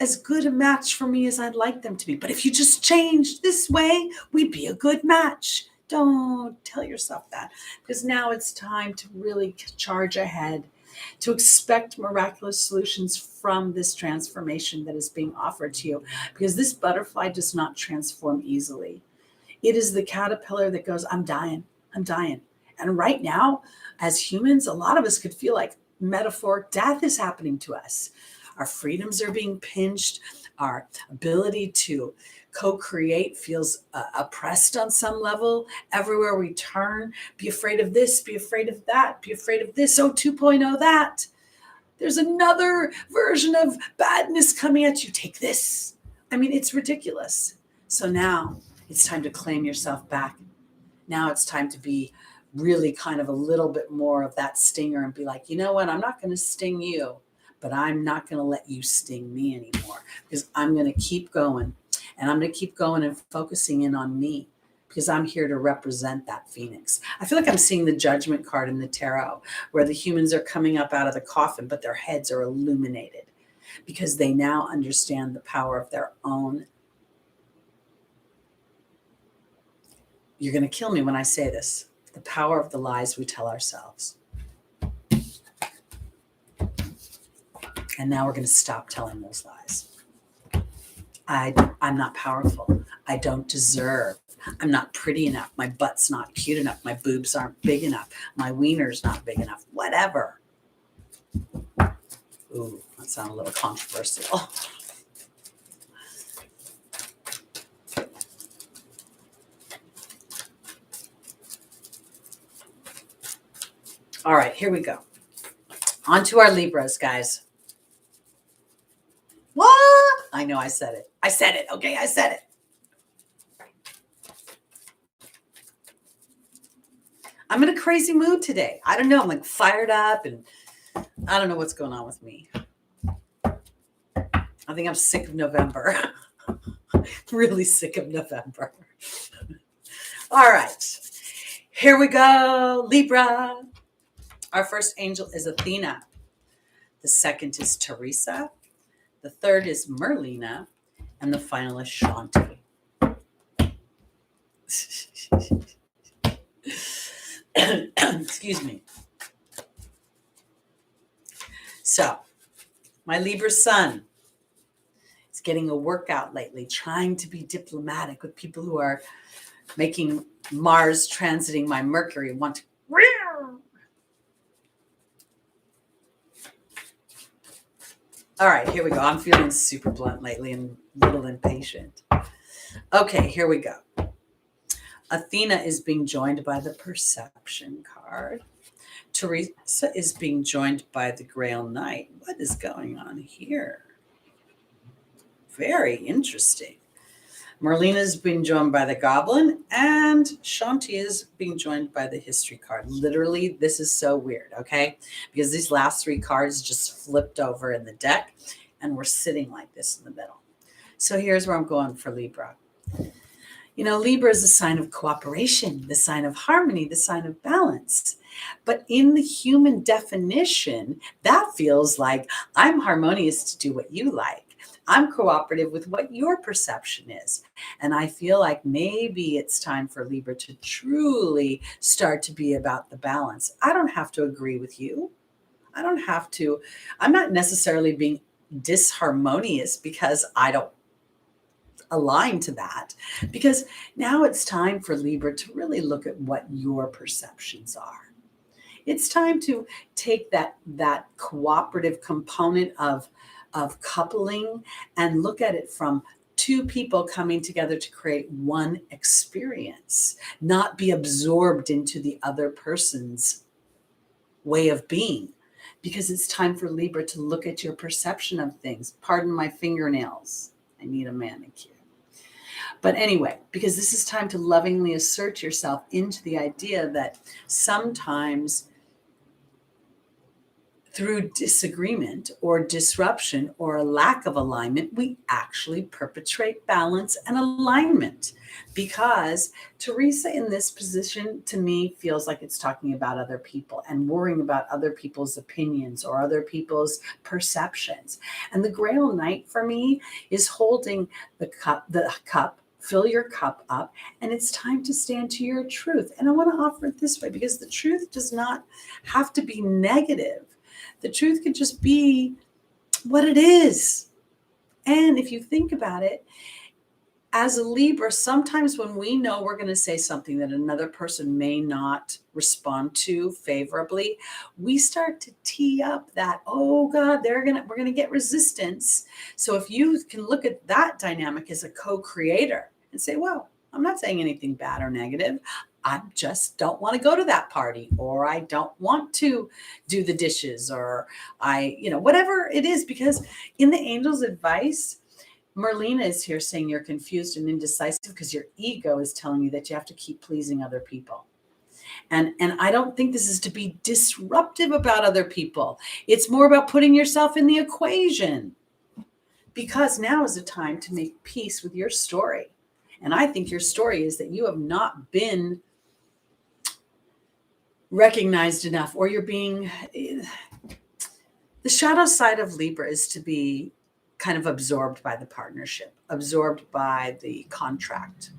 as good a match for me as I'd like them to be. But if you just changed this way, we'd be a good match. Don't tell yourself that, because now it's time to really charge ahead, to expect miraculous solutions from this transformation that is being offered to you, because this butterfly does not transform easily. It is the caterpillar that goes, I'm dying. And right now, as humans, a lot of us could feel like metaphoric death is happening to us. Our freedoms are being pinched. Our ability to co-create feels oppressed on some level. Everywhere we turn, be afraid of this, be afraid of that, be afraid of this. Oh, 2.0 that. There's another version of badness coming at you. Take this. It's ridiculous. So now it's time to claim yourself back. Now it's time to be really kind of a little bit more of that stinger and be like, you know what? I'm not going to sting you, but I'm not going to let you sting me anymore, because I'm going to keep going, and I'm going to keep going and focusing in on me, because I'm here to represent that phoenix. I feel like I'm seeing the Judgment card in the tarot, where the humans are coming up out of the coffin, but their heads are illuminated because they now understand the power of their own. You're going to kill me when I say this. The power of the lies we tell ourselves. And now we're going to stop telling those lies. I'm not powerful. I don't deserve. I'm not pretty enough. My butt's not cute enough. My boobs aren't big enough. My wiener's not big enough. Whatever. Ooh, that sounds a little controversial. All right, here we go. On to our Libras, guys. What? I know I said it. Okay, I said it. I'm in a crazy mood today. I don't know. I'm like fired up, and I don't know what's going on with me. I think I'm sick of November. Really sick of November. All right. Here we go. Libra. Our first angel is Athena. The second is Teresa. The third is Merlina. And the final is Shanti. Excuse me. So, my Libra sun is getting a workout lately, trying to be diplomatic with people who are making Mars transiting my Mercury want to. All right, here we go. I'm feeling super blunt lately and a little impatient. Okay, here we go. Athena is being joined by the Perception card. Teresa is being joined by the Grail Knight. What is going on here? Very interesting. Merlina is being joined by the Goblin, and Shanti is being joined by the History card. Literally, this is so weird, okay? Because these last three cards just flipped over in the deck, and we're sitting like this in the middle. So here's where I'm going for Libra. You know, Libra is a sign of cooperation, the sign of harmony, the sign of balance. But in the human definition, that feels like I'm harmonious to do what you like. I'm cooperative with what your perception is. And I feel like maybe it's time for Libra to truly start to be about the balance. I don't have to agree with you. I'm not necessarily being disharmonious because I don't align to that, because now it's time for Libra to really look at what your perceptions are. It's time to take that cooperative component of coupling and look at it from two people coming together to create one experience, not be absorbed into the other person's way of being, because it's time for Libra to look at your perception of things. Pardon my fingernails. I need a manicure. But anyway, because this is time to lovingly assert yourself into the idea that sometimes through disagreement or disruption or a lack of alignment, we actually perpetrate balance and alignment. Because Teresa in this position, to me, feels like it's talking about other people and worrying about other people's opinions or other people's perceptions. And the Grail Knight for me is holding the cup. Fill your cup up, and it's time to stand to your truth. And I want to offer it this way, because the truth does not have to be negative. The truth could just be what it is. And if you think about it, as a Libra, sometimes when we know we're going to say something that another person may not respond to favorably, we start to tee up that, oh God, we're going to get resistance. So if you can look at that dynamic as a co-creator and say, well, I'm not saying anything bad or negative. I just don't want to go to that party, or I don't want to do the dishes, or whatever it is, because in the angel's advice, Merlina is here saying you're confused and indecisive because your ego is telling you that you have to keep pleasing other people. And I don't think this is to be disruptive about other people. It's more about putting yourself in the equation, because now is the time to make peace with your story. And I think your story is that you have not been recognized enough, or you're being, the shadow side of Libra is to be kind of absorbed by the partnership, absorbed by the contract,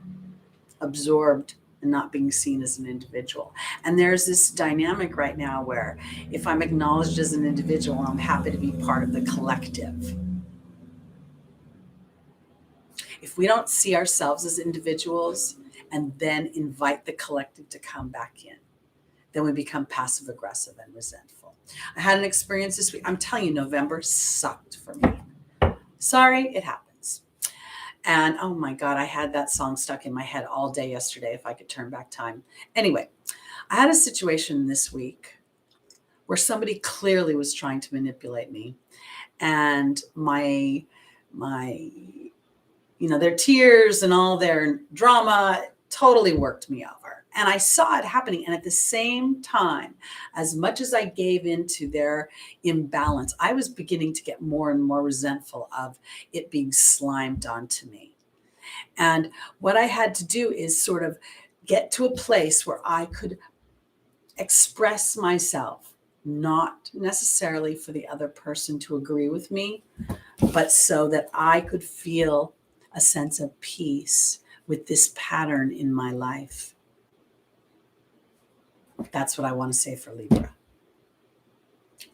absorbed and not being seen as an individual. And there's this dynamic right now where if I'm acknowledged as an individual, I'm happy to be part of the collective. If we don't see ourselves as individuals and then invite the collective to come back in, then we become passive aggressive and resentful. I had an experience this week. I'm telling you, November sucked for me. Sorry, it happens. And oh my God, I had that song stuck in my head all day yesterday, if I could turn back time. Anyway, I had a situation this week where somebody clearly was trying to manipulate me. And my their tears and all their drama totally worked me over. And I saw it happening. And at the same time, as much as I gave into their imbalance, I was beginning to get more and more resentful of it being slimed onto me. And what I had to do is sort of get to a place where I could express myself not necessarily for the other person to agree with me, but so that I could feel a sense of peace with this pattern in my life. That's what I want to say for Libra.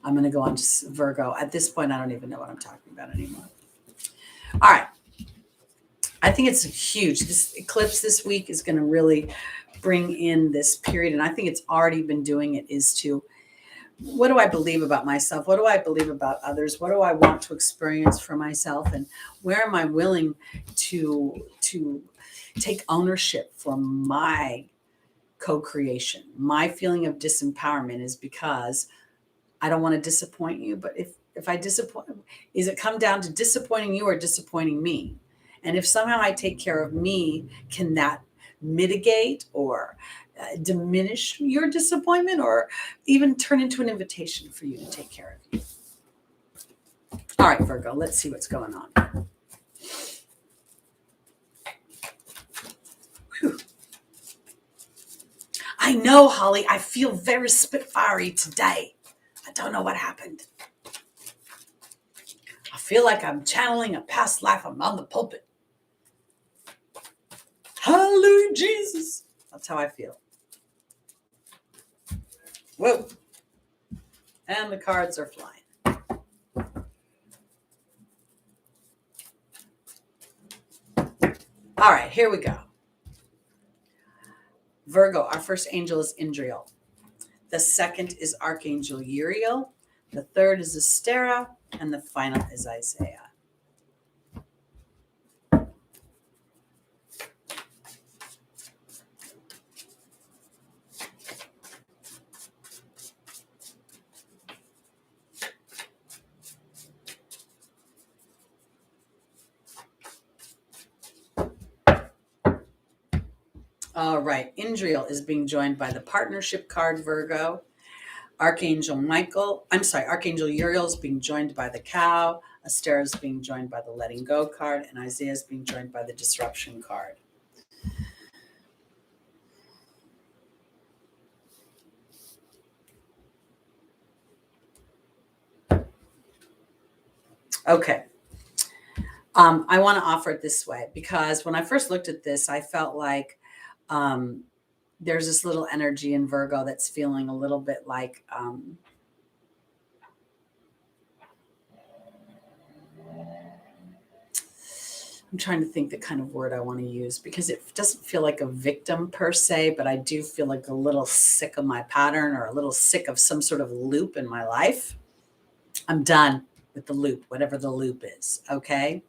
I'm going to go on to Virgo. At this point, I don't even know what I'm talking about anymore. All right. I think it's huge. This eclipse this week is going to really bring in this period. And I think it's already been doing it, is to, what do I believe about myself? What do I believe about others? What do I want to experience for myself? And where am I willing to take ownership for my co-creation? My feeling of disempowerment is because I don't want to disappoint you. But if I disappoint, is it come down to disappointing you or disappointing me? And if somehow I take care of me, can that mitigate or diminish your disappointment, or even turn into an invitation for you to take care of you? All right, Virgo, let's see what's going on. Whew. I know, Holly, I feel very spitfirey today. I don't know what happened. I feel like I'm channeling a past life. I'm on the pulpit. Hallelujah, Jesus. That's how I feel. Whoa. And the cards are flying. All right, here we go. Virgo, our first angel is Indriel. The second is Archangel Uriel. The third is Astera. And the final is Isaiah. All right, Indriel is being joined by the partnership card, Virgo. Archangel Uriel is being joined by the cow. Astera is being joined by the letting go card. And Isaiah is being joined by the disruption card. Okay. I want to offer it this way, because when I first looked at this, I felt like there's this little energy in Virgo that's feeling a little bit like I'm trying to think the kind of word I want to use, because it doesn't feel like a victim per se, but I do feel like a little sick of my pattern, or a little sick of some sort of loop in my life. I'm done with the loop, whatever the loop is. Okay.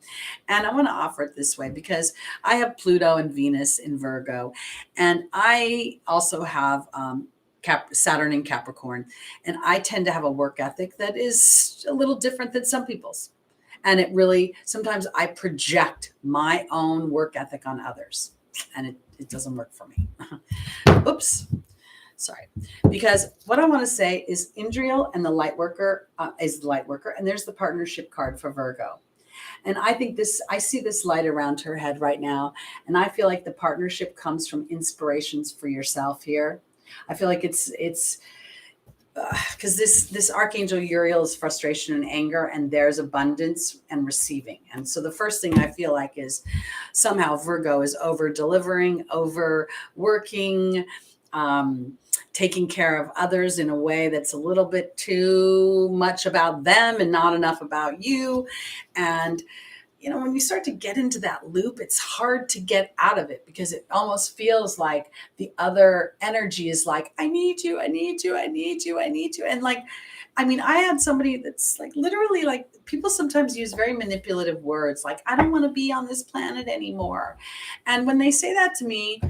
And I want to offer it this way, because I have Pluto and Venus in Virgo, and I also have Saturn in Capricorn. And I tend to have a work ethic that is a little different than some people's. And it really, sometimes I project my own work ethic on others, and it doesn't work for me. Oops. Sorry. Because what I want to say is Indriel and the light worker is the light worker. And there's the partnership card for Virgo. And I think I see this light around her head right now. And I feel like the partnership comes from inspirations for yourself here. I feel like it's because this Archangel Uriel is frustration and anger, and there's abundance and receiving. And so the first thing I feel like is somehow Virgo is over delivering, over working, taking care of others in a way that's a little bit too much about them and not enough about you. And when you start to get into that loop, it's hard to get out of it, because it almost feels like the other energy is like, I need you, I need you, I need you, I need you. And I had somebody that's like, literally, like, people sometimes use very manipulative words, like, I don't want to be on this planet anymore. And when they say that to me,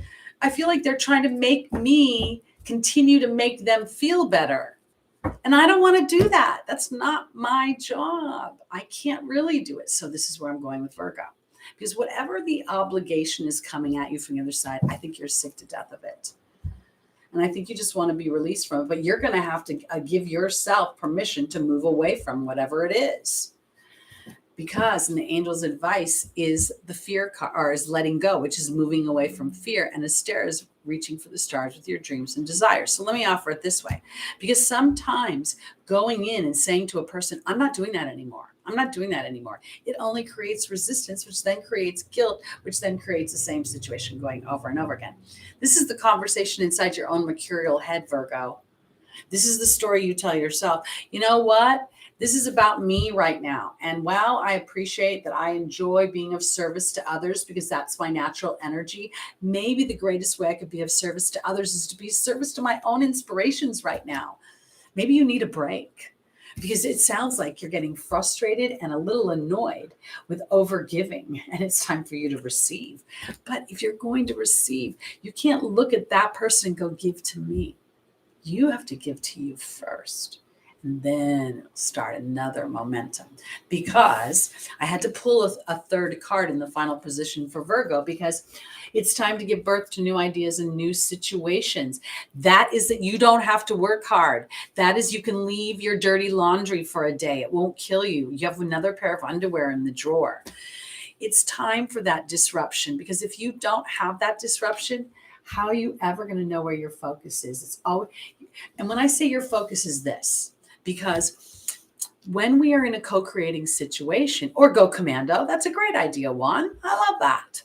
I feel like they're trying to make me continue to make them feel better. And I don't want to do that. That's not my job. I can't really do it. So this is where I'm going with Virgo, because whatever the obligation is coming at you from the other side, I think you're sick to death of it. And I think you just want to be released from it. But you're going to have to give yourself permission to move away from whatever it is. because and the angel's advice is the fear card, or is letting go, which is moving away from fear, and Aster is reaching for the stars with your dreams and desires. So let me offer it this way, because sometimes going in and saying to a person, I'm not doing that anymore, I'm not doing that anymore, it only creates resistance, which then creates guilt, which then creates the same situation going over and over again. This is the conversation inside your own mercurial head, Virgo. This is the story you tell yourself. You know what? This is about me right now. And while I appreciate that I enjoy being of service to others because that's my natural energy, maybe the greatest way I could be of service to others is to be of service to my own inspirations right now. Maybe you need a break because it sounds like you're getting frustrated and a little annoyed with overgiving, and it's time for you to receive. But if you're going to receive, you can't look at that person and go, give to me. You have to give to you first. And then it'll start another momentum, because I had to pull a third card in the final position for Virgo, because it's time to give birth to new ideas and new situations. That is that you don't have to work hard. That is, you can leave your dirty laundry for a day. It won't kill you. You have another pair of underwear in the drawer. It's time for that disruption, because if you don't have that disruption, how are you ever going to know where your focus is? It's always, and when I say your focus is this, because when we are in a co-creating situation, or go commando, that's a great idea, Juan. I love that.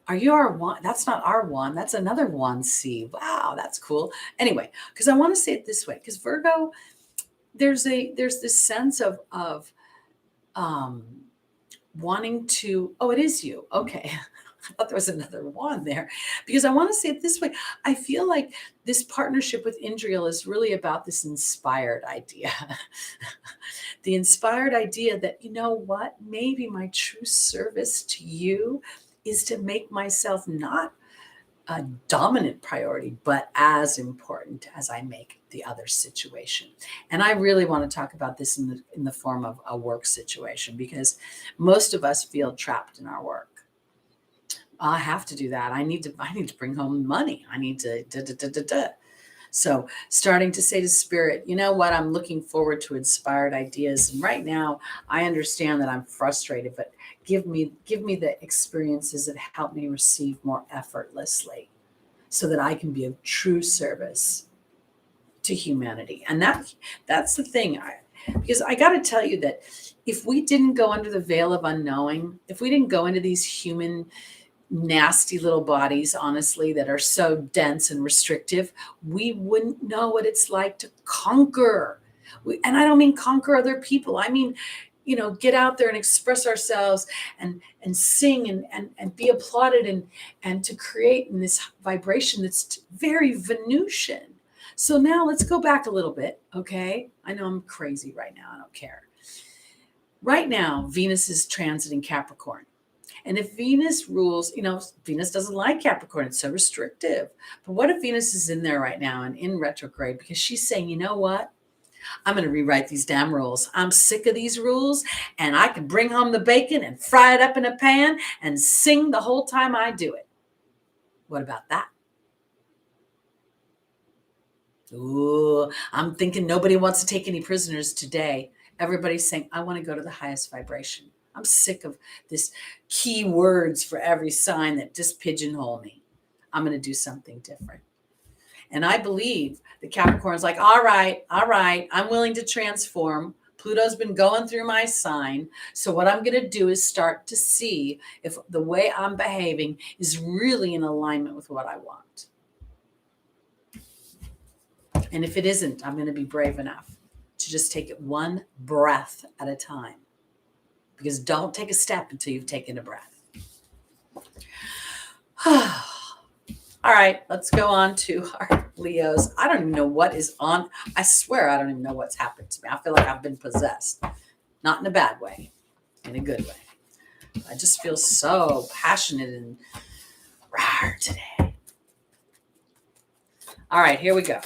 Are you our one? That's not our one. That's another one C. Wow, that's cool. Anyway, because I want to say it this way, because Virgo, there's this sense of wanting to. Oh, it is you. Okay. I thought there was another one there, because I want to say it this way. I feel like this partnership with Indriel is really about this inspired idea. The inspired idea that, you know what, maybe my true service to you is to make myself not a dominant priority, but as important as I make the other situation. And I really want to talk about this in the form of a work situation, because most of us feel trapped in our work. I have to do that. I need to bring home money. I need to. So starting to say to spirit, you know what? I'm looking forward to inspired ideas. And right now I understand that I'm frustrated, but give me the experiences that help me receive more effortlessly, so that I can be of true service to humanity. And that's the thing. Because I got to tell you that if we didn't go under the veil of unknowing, if we didn't go into these human nasty little bodies, honestly, that are so dense and restrictive, we wouldn't know what it's like to conquer. And I don't mean conquer other people. I mean, get out there and express ourselves and sing and be applauded and to create in this vibration that's very Venusian. So now let's go back a little bit, okay? I know I'm crazy right now. I don't care. Right now, Venus is transiting Capricorn. And if Venus rules, Venus doesn't like Capricorn. It's so restrictive. But what if Venus is in there right now and in retrograde? Because she's saying, you know what? I'm going to rewrite these damn rules. I'm sick of these rules, and I can bring home the bacon and fry it up in a pan and sing the whole time I do it. What about that? Ooh, I'm thinking nobody wants to take any prisoners today. Everybody's saying, I want to go to the highest vibration. I'm sick of this key words for every sign that just pigeonhole me. I'm going to do something different. And I believe the Capricorn's like, all right, I'm willing to transform. Pluto's been going through my sign. So what I'm going to do is start to see if the way I'm behaving is really in alignment with what I want. And if it isn't, I'm going to be brave enough to just take it one breath at a time. Because don't take a step until you've taken a breath. All right, let's go on to our Leos. I don't even know what is on. I swear I don't even know what's happened to me. I feel like I've been possessed. Not in a bad way, in a good way. I just feel so passionate and rawr today. All right, here we go.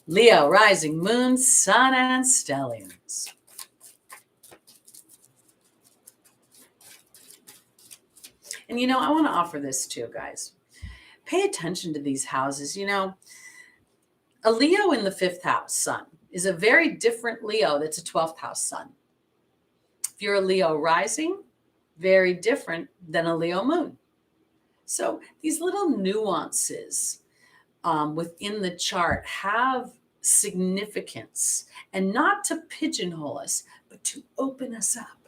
Leo, rising, moon, sun, and stelliums. And, I want to offer this too, guys. Pay attention to these houses. A Leo in the fifth house, sun, is a very different Leo that's a 12th house sun. If you're a Leo rising, very different than a Leo moon. So these little nuances within the chart have significance, and not to pigeonhole us, but to open us up.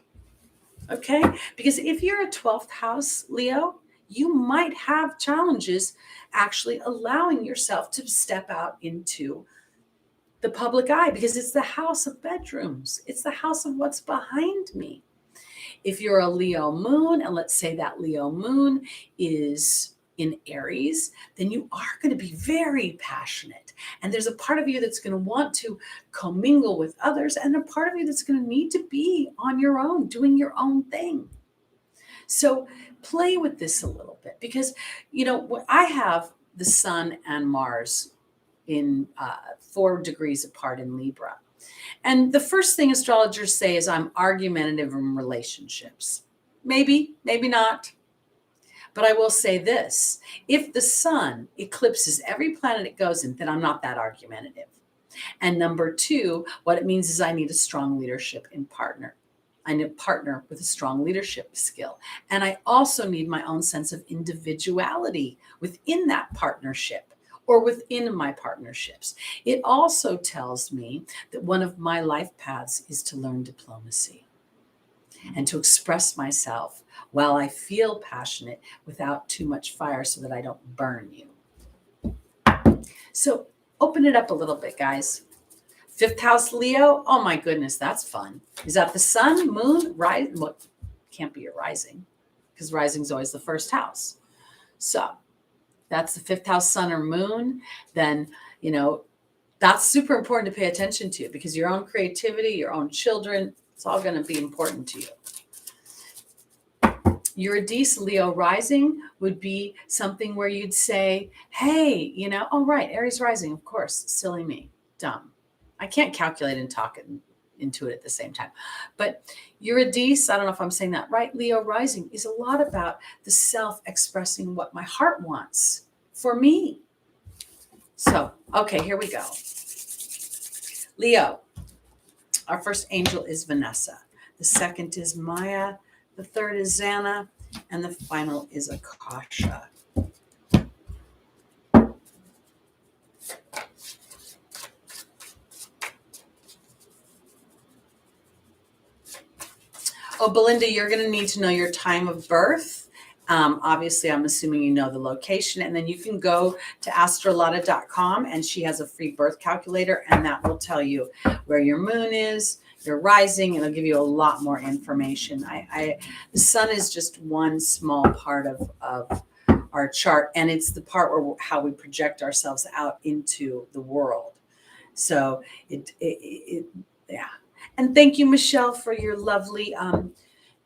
Okay? Because if you're a 12th house Leo, you might have challenges actually allowing yourself to step out into the public eye, because it's the house of bedrooms. It's the house of what's behind me. If you're a Leo moon, and let's say that Leo moon is in Aries, then you are going to be very passionate. And there's a part of you that's going to want to commingle with others, and a part of you that's going to need to be on your own, doing your own thing. So play with this a little bit, because, I have the Sun and Mars in 4 degrees apart in Libra. And the first thing astrologers say is I'm argumentative in relationships. Maybe, maybe not. But I will say this: if the sun eclipses every planet it goes in, then I'm not that argumentative. And number 2, what it means is I need a strong leadership in partner. I need a partner with a strong leadership skill. And I also need my own sense of individuality within that partnership, or within my partnerships. It also tells me that one of my life paths is to learn diplomacy and to express myself while I feel passionate without too much fire, so that I don't burn you. So open it up a little bit, guys. 5th house Leo. Oh my goodness, that's fun. Is that the sun, moon, rise? Well, can't be your rising, because rising is always the 1st house. So that's the 5th house sun or moon. Then, that's super important to pay attention to, because your own creativity, your own children, it's all going to be important to you. Uranus Leo rising would be something where you'd say, hey, oh, right, Aries rising, of course, silly me, dumb. I can't calculate and talk into it at the same time. But Uranus, I don't know if I'm saying that right, Leo rising is a lot about the self expressing what my heart wants for me. So, okay, here we go. Leo, our first angel is Vanessa. The second is Maya. The third is Xana. And the final is Akasha. Oh, Belinda, you're going to need to know your time of birth. Obviously, I'm assuming you know the location. And then you can go to astrologer.com, and she has a free birth calculator, and that will tell you where your moon is, your rising, and it'll give you a lot more information. The sun is just one small part of our chart, and it's the part where how we project ourselves out into the world. So yeah. And thank you, Michelle, for your lovely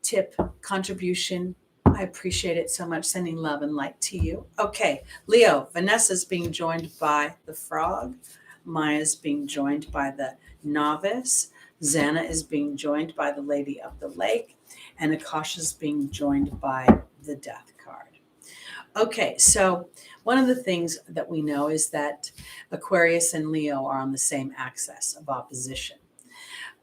tip contribution. I appreciate it so much. Sending love and light to you. Okay, Leo, Vanessa's being joined by the frog. Maya's being joined by the novice. Xana is being joined by the lady of the lake. And Akasha's being joined by the death card. Okay, so one of the things that we know is that Aquarius and Leo are on the same axis of opposition.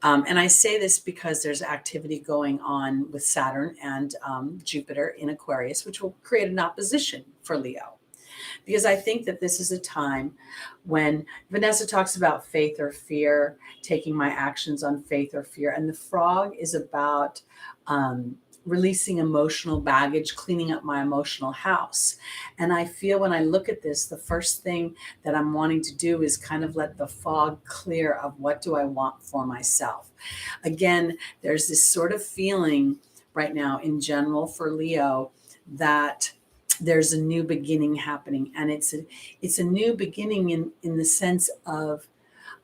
And I say this because there's activity going on with Saturn and Jupiter in Aquarius, which will create an opposition for Leo. Because I think that this is a time when Vanessa talks about faith or fear, taking my actions on faith or fear. And the frog is about releasing emotional baggage, cleaning up my emotional house. And I feel when I look at this, the first thing that I'm wanting to do is kind of let the fog clear of what do I want for myself. Again, there's this sort of feeling right now in general for Leo that there's a new beginning happening. And it's a new beginning in the sense of,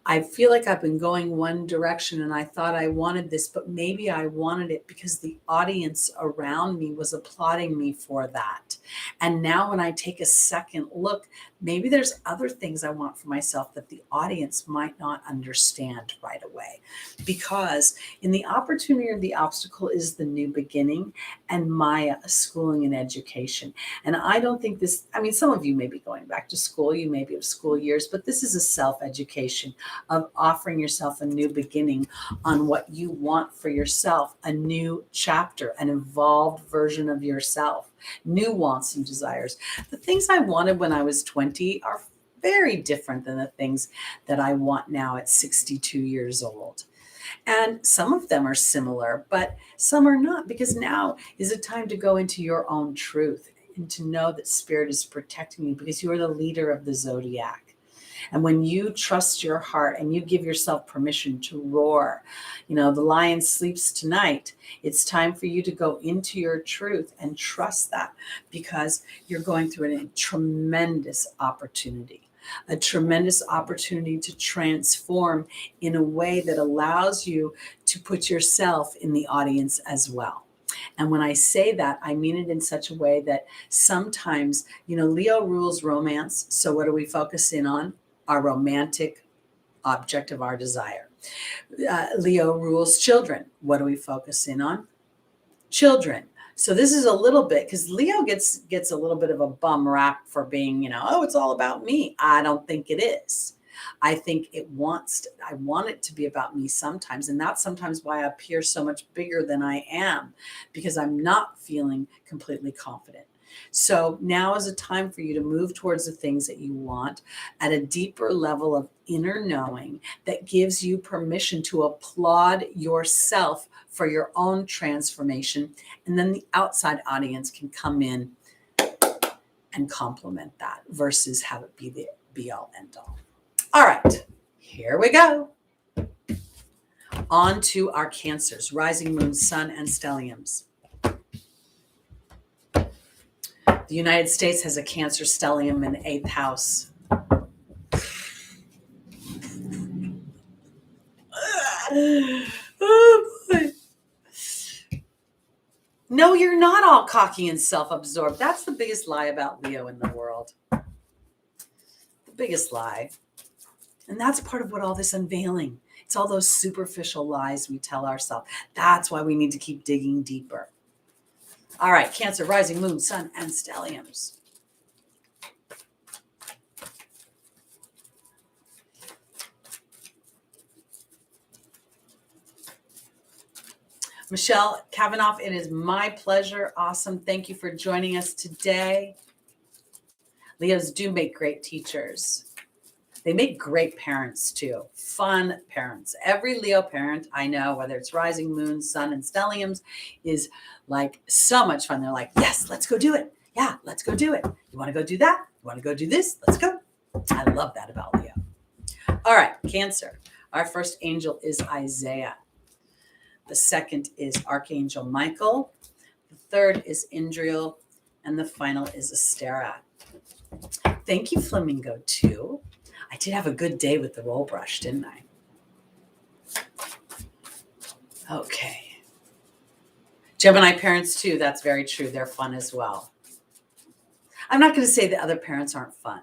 I feel like I've been going one direction and I thought I wanted this, but maybe I wanted it because the audience around me was applauding me for that. And now when I take a second look, maybe there's other things I want for myself that the audience might not understand right away. Because in the opportunity or the obstacle is the new beginning. and Maya, schooling and education. And I don't think this, I mean, some of you may be going back to school, you may be of school years, but this is a self-education of offering yourself a new beginning on what you want for yourself, a new chapter, an evolved version of yourself, new wants and desires. The things I wanted when I was 20 are very different than the things that I want now at 62 years old. And some of them are similar, but some are not, because now is a time to go into your own truth and to know that spirit is protecting you because you are the leader of the zodiac. And when you trust your heart and you give yourself permission to roar, the lion sleeps tonight. It's time for you to go into your truth and trust that, because you're going through a tremendous opportunity. A tremendous opportunity to transform in a way that allows you to put yourself in the audience as well. And when I say that, I mean it in such a way that sometimes, Leo rules romance. So what do we focus in on? Our romantic object of our desire. Leo rules children. What do we focus in on? Children. So this is a little bit, because Leo gets a little bit of a bum rap for being, it's all about me. I don't think it is. I think I want it to be about me sometimes. And that's sometimes why I appear so much bigger than I am, because I'm not feeling completely confident. So now is a time for you to move towards the things that you want at a deeper level of inner knowing that gives you permission to applaud yourself for your own transformation. And then the outside audience can come in and complement that versus have it be the be all end all. All right, here we go. On to our Cancers, rising moon, sun, and stelliums. The United States has a Cancer stellium in the 8th house. Oh boy. No, you're not all cocky and self-absorbed. That's the biggest lie about Leo in the world. The biggest lie. And that's part of what all this unveiling. It's all those superficial lies we tell ourselves. That's why we need to keep digging deeper. All right, Cancer, rising moon, sun, and stelliums. Michelle Kavanaugh, it is my pleasure. Awesome. Thank you for joining us today. Leos do make great teachers. They make great parents too. Fun parents. Every Leo parent I know, whether it's rising moon, sun, and stelliums, is like so much fun. They're like, yes, let's go do it. Yeah, let's go do it. You want to go do that? You want to go do this? Let's go. I love that about Leo. All right, Cancer. Our first angel is Isaiah. The second is Archangel Michael. The third is Indriel. And the final is Astera. Thank you, Flamingo 2. I did have a good day with the roll brush, didn't I? Okay. Gemini parents too. That's very true. They're fun as well. I'm not going to say the other parents aren't fun.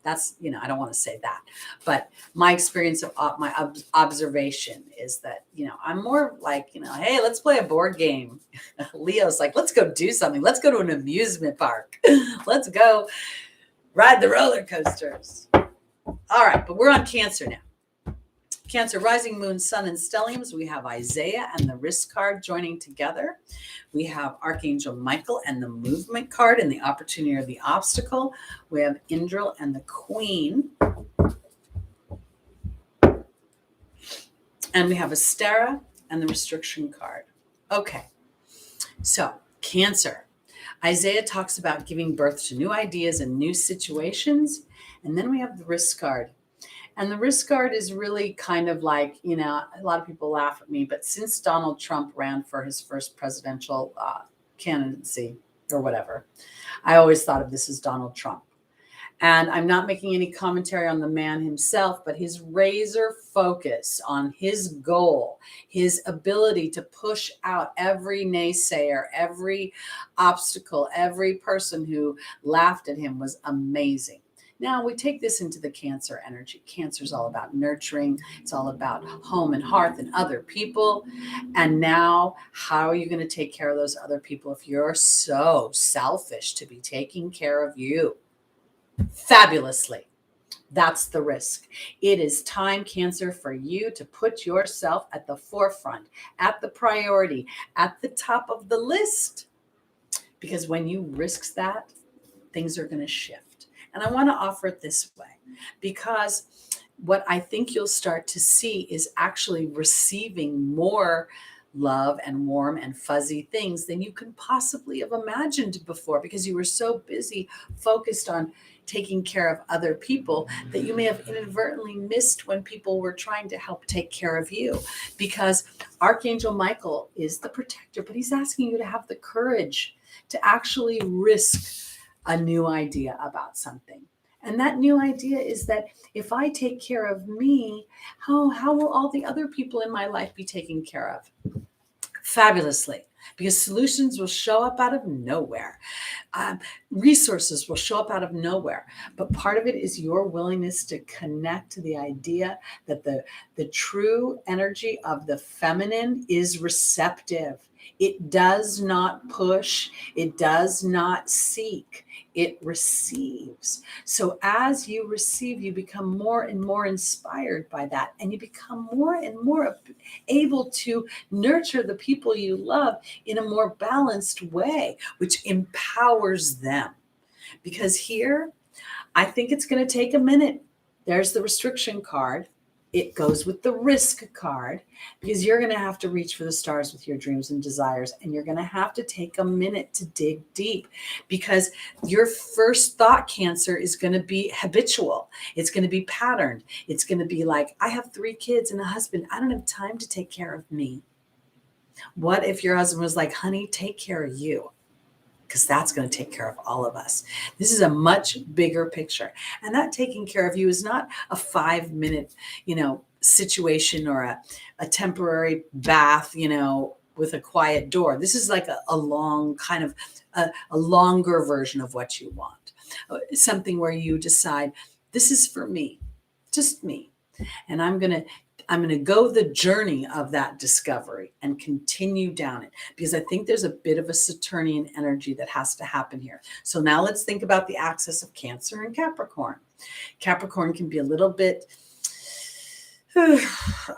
That's, I don't want to say that. But my experience of my observation is that, I'm more like, hey, let's play a board game. Leo's like, let's go do something. Let's go to an amusement park. Let's go ride the roller coasters. All right, but we're on Cancer now. Cancer, rising moon, sun, and stelliums. We have Isaiah and the risk card joining together. We have Archangel Michael and the movement card and the opportunity or the obstacle. We have Indriel and the Queen. And we have Astera and the restriction card. Okay, so Cancer. Isaiah talks about giving birth to new ideas and new situations. And then we have the risk card. And the risk card is really kind of like, a lot of people laugh at me, but since Donald Trump ran for his first presidential candidacy or whatever, I always thought of this as Donald Trump. And I'm not making any commentary on the man himself, but his razor focus on his goal, his ability to push out every naysayer, every obstacle, every person who laughed at him was amazing. Now we take this into the Cancer energy. Cancer is all about nurturing. It's all about home and hearth and other people. And now, how are you going to take care of those other people if you're so selfish to be taking care of you? Fabulously. That's the risk. It is time, Cancer, for you to put yourself at the forefront, at the priority, at the top of the list. Because when you risk that, things are going to shift. And I want to offer it this way, because what I think you'll start to see is actually receiving more love and warm and fuzzy things than you can possibly have imagined before, because you were so busy focused on taking care of other people that you may have inadvertently missed when people were trying to help take care of you. Because Archangel Michael is the protector, but he's asking you to have the courage to actually risk a new idea about something. And that new idea is that if I take care of me, how will all the other people in my life be taken care of? Fabulously. Because solutions will show up out of nowhere. Resources will show up out of nowhere. But part of it is your willingness to connect to the idea that the true energy of the feminine is receptive. It does not push. It does not seek. It receives. So as you receive, you become more and more inspired by that. And you become more and more able to nurture the people you love in a more balanced way, which empowers them. Because here, I think it's going to take a minute. There's the restriction card. It goes with the risk card, because you're going to have to reach for the stars with your dreams and desires. And you're going to have to take a minute to dig deep, because your first thought, Cancer, is going to be habitual. It's going to be patterned. It's going to be like, I have 3 kids and a husband. I don't have time to take care of me. What if your husband was like, honey, take care of you? Because that's going to take care of all of us. This is a much bigger picture. And that taking care of you is not a 5-minute, situation or a temporary bath, with a quiet door. This is like a long kind of a longer version of what you want. Something where you decide, this is for me, just me. And I'm going to go the journey of that discovery and continue down it, because I think there's a bit of a Saturnian energy that has to happen here. So now let's think about the axis of Cancer and Capricorn. Capricorn can be a little bit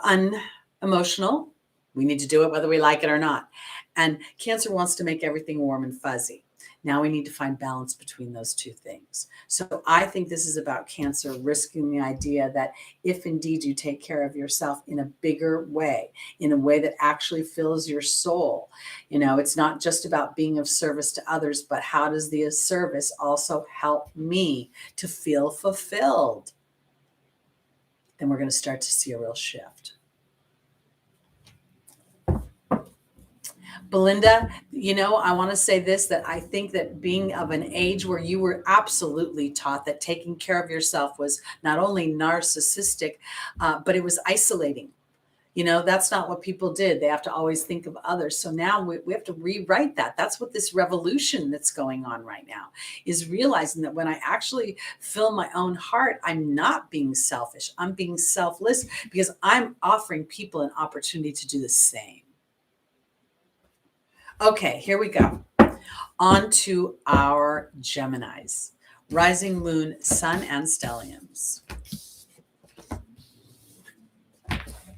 unemotional. We need to do it whether we like it or not. And Cancer wants to make everything warm and fuzzy. Now we need to find balance between those two things. So I think this is about Cancer risking the idea that if indeed you take care of yourself in a bigger way, in a way that actually fills your soul, it's not just about being of service to others, but how does the service also help me to feel fulfilled? Then we're going to start to see a real shift. Belinda, I want to say this, that I think that being of an age where you were absolutely taught that taking care of yourself was not only narcissistic, but it was isolating. That's not what people did. They have to always think of others. So now we have to rewrite that. That's what this revolution that's going on right now is, realizing that when I actually fill my own heart, I'm not being selfish. I'm being selfless, because I'm offering people an opportunity to do the same. Okay, here we go. On to our Geminis, rising, moon, sun, and stelliums.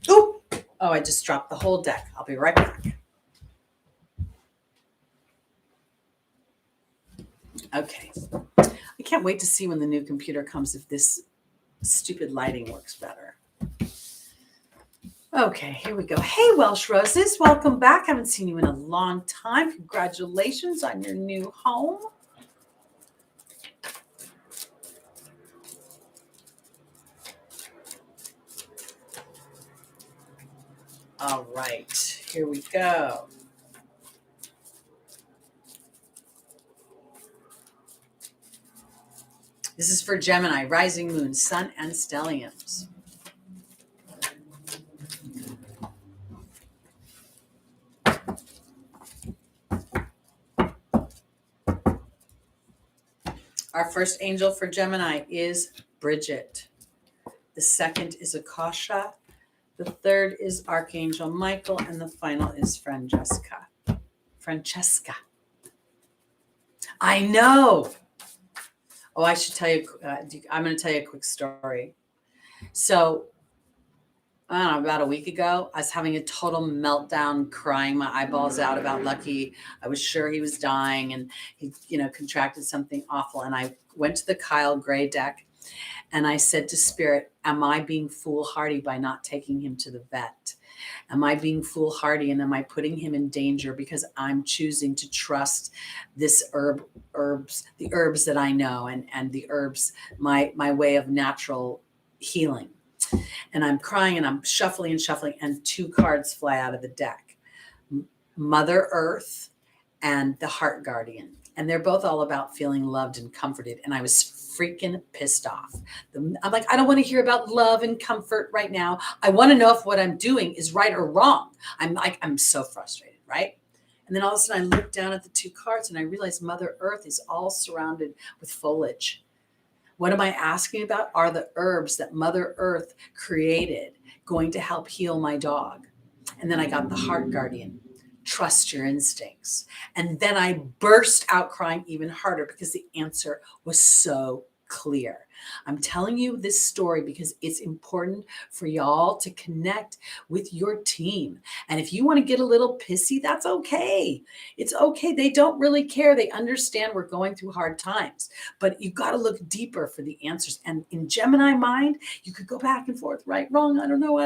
Oh, I just dropped the whole deck. I'll be right back. Okay. I can't wait to see when the new computer comes, if this stupid lighting works better. Okay, here we go. Hey, Welsh Roses, welcome back. Haven't seen you in a long time. Congratulations on your new home. All right, here we go. This is for Gemini, rising, moon, sun, and stelliums. Our first angel for Gemini is Bridget. The second is Akasha. The third is Archangel Michael. And the final is Francesca. Francesca. I know. Oh, I should tell you, I'm going to tell you a quick story. So, I don't know, about a week ago, I was having a total meltdown, crying my eyeballs out about Lucky. I was sure he was dying and he, contracted something awful. And I went to the Kyle Gray deck and I said to Spirit, am I being foolhardy by not taking him to the vet? Am I being foolhardy and am I putting him in danger because I'm choosing to trust this the herbs that I know and the herbs, my way of natural healing? And I'm crying and I'm shuffling and two cards fly out of the deck. Mother Earth and the Heart Guardian. And they're both all about feeling loved and comforted. And I was freaking pissed off. I'm like, I don't want to hear about love and comfort right now. I want to know if what I'm doing is right or wrong. I'm so frustrated, right? And then all of a sudden I look down at the two cards and I realize Mother Earth is all surrounded with foliage. What am I asking about? Are the herbs that Mother Earth created going to help heal my dog? And then I got the Heart Guardian. Trust your instincts. And then I burst out crying even harder because the answer was so clear. I'm telling you this story because it's important for y'all to connect with your team. And if you want to get a little pissy, that's okay. It's okay. They don't really care. They understand we're going through hard times, but you've got to look deeper for the answers. And in Gemini mind, you could go back and forth, right, wrong, I don't know.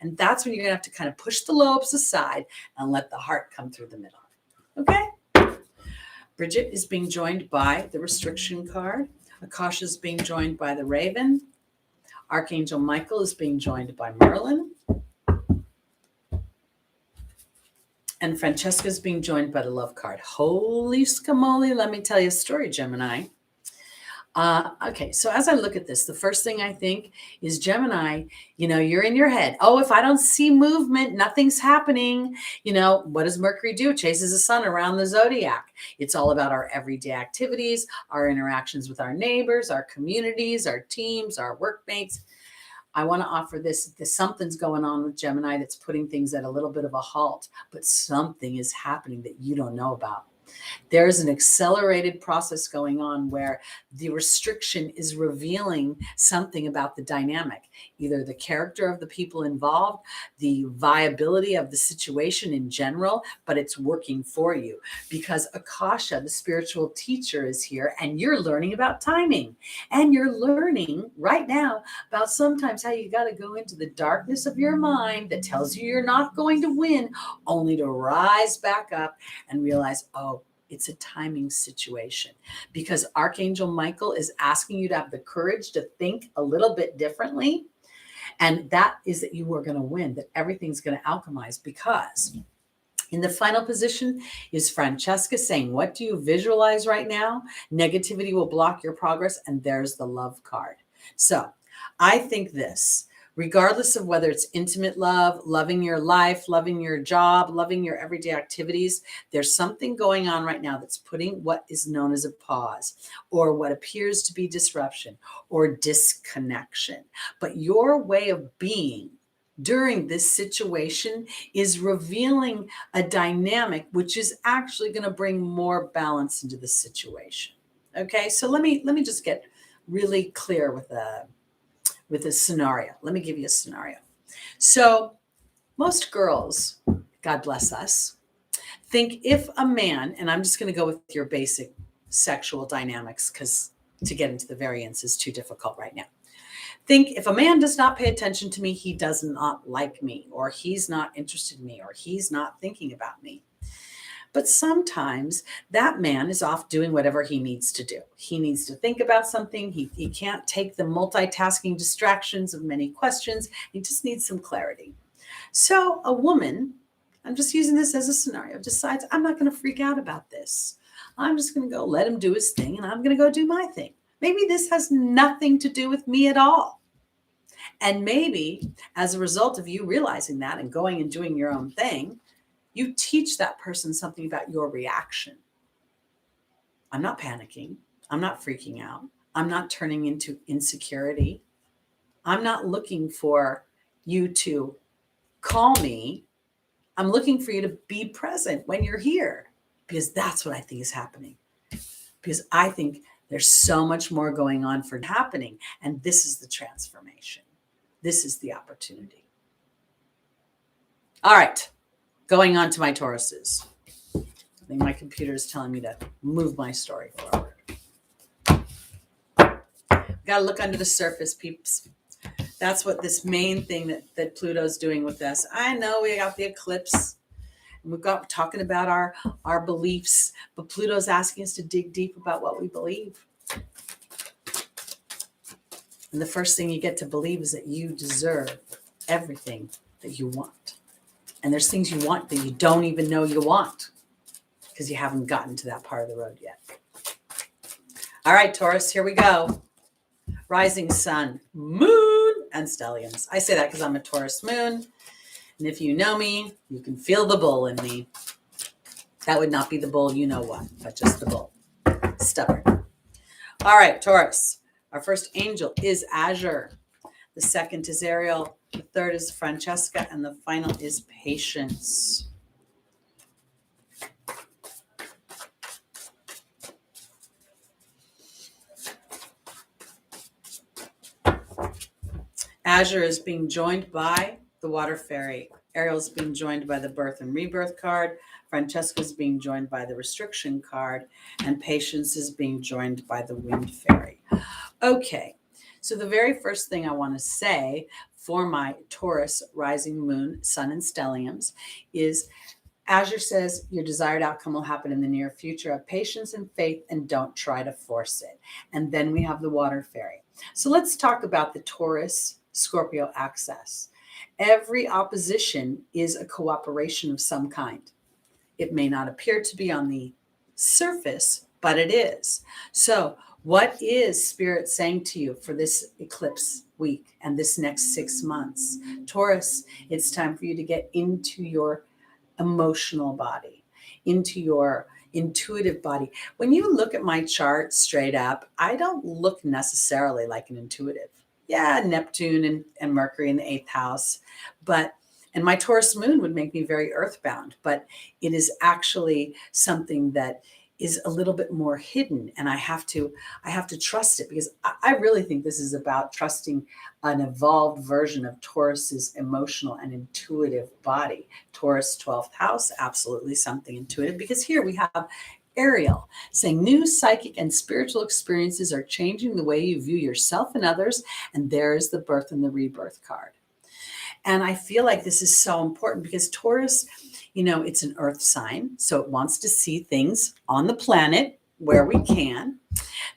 And that's when you're going to have to kind of push the lobes aside and let the heart come through the middle. Okay? Bridget is being joined by the restriction card. Akasha is being joined by the Raven. Archangel Michael is being joined by Merlin. And Francesca is being joined by the Love card. Holy scamoli, let me tell you a story, Gemini. Okay, so as I look at this, the first thing I think is Gemini, you're in your head. Oh, if I don't see movement, nothing's happening. What does Mercury do? Chases the sun around the zodiac. It's all about our everyday activities, our interactions with our neighbors, our communities, our teams, our workmates. I want to offer this. Something's going on with Gemini that's putting things at a little bit of a halt, but something is happening that you don't know about. There's an accelerated process going on where the restriction is revealing something about the dynamic, either the character of the people involved, the viability of the situation in general, but it's working for you because Akasha, the spiritual teacher, is here and you're learning about timing. And you're learning right now about sometimes how you got to go into the darkness of your mind that tells you you're not going to win, only to rise back up and realize, oh, it's a timing situation because Archangel Michael is asking you to have the courage to think a little bit differently. And that is that you are going to win, that everything's going to alchemize because in the final position is Francesca saying, what do you visualize right now? Negativity will block your progress. And there's the Love card. So I think this, regardless of whether it's intimate love, loving your life, loving your job, loving your everyday activities, there's something going on right now that's putting what is known as a pause or what appears to be disruption or disconnection. But your way of being during this situation is revealing a dynamic which is actually going to bring more balance into the situation. Okay, so let me just get really clear with a scenario. Let me give you a scenario. So most girls, God bless us, think if a man, and I'm just going to go with your basic sexual dynamics because to get into the variance is too difficult right now. Think if a man does not pay attention to me, he does not like me, or he's not interested in me, or he's not thinking about me. But sometimes that man is off doing whatever he needs to do. He needs to think about something. He can't take the multitasking distractions of many questions. He just needs some clarity. So a woman, I'm just using this as a scenario, decides I'm not going to freak out about this. I'm just going to go let him do his thing and I'm going to go do my thing. Maybe this has nothing to do with me at all. And maybe as a result of you realizing that and going and doing your own thing, you teach that person something about your reaction. I'm not panicking. I'm not freaking out. I'm not turning into insecurity. I'm not looking for you to call me. I'm looking for you to be present when you're here, because that's what I think is happening. Because I think there's so much more going on for happening. And this is the transformation. This is the opportunity. All right. Going on to my Tauruses. I think my computer is telling me to move my story forward. Got to look under the surface, peeps. That's what this main thing that Pluto's doing with us. I know we got the eclipse. And we've got talking about our beliefs, but Pluto's asking us to dig deep about what we believe. And the first thing you get to believe is that you deserve everything that you want. And there's things you want that you don't even know you want because you haven't gotten to that part of the road yet. All right, Taurus, here we go. Rising sun, moon, and stelliums. I say that because I'm a Taurus moon. And if you know me, you can feel the bull in me. That would not be the bull, you know what, but just the bull. Stubborn. All right, Taurus. Our first angel is Azure. The second is Ariel. The third is Francesca. And the final is Patience. Azure is being joined by the Water Fairy. Ariel is being joined by the Birth and Rebirth card. Francesca is being joined by the Restriction card. And Patience is being joined by the Wind Fairy. Okay, so the very first thing I want to say for my Taurus rising moon, sun, and stelliums is Azure says your desired outcome will happen in the near future. Have patience and faith and don't try to force it. And then we have the Water Fairy. So let's talk about the Taurus Scorpio axis. Every opposition is a cooperation of some kind. It may not appear to be on the surface, but it is. So what is Spirit saying to you for this eclipse week and this next 6 months? Taurus, it's time for you to get into your emotional body, into your intuitive body. When you look at my chart straight up, I don't look necessarily like an intuitive. Yeah, Neptune and Mercury in the 8th house, and my Taurus moon would make me very earthbound, but it is actually something that is a little bit more hidden, and I have to trust it, because I really think this is about trusting an evolved version of Taurus's emotional and intuitive body. Taurus 12th house, absolutely something intuitive, because here we have Ariel saying new psychic and spiritual experiences are changing the way you view yourself and others, and there's the Birth and the Rebirth card. And I feel like this is so important because Taurus, it's an earth sign, so it wants to see things on the planet where we can.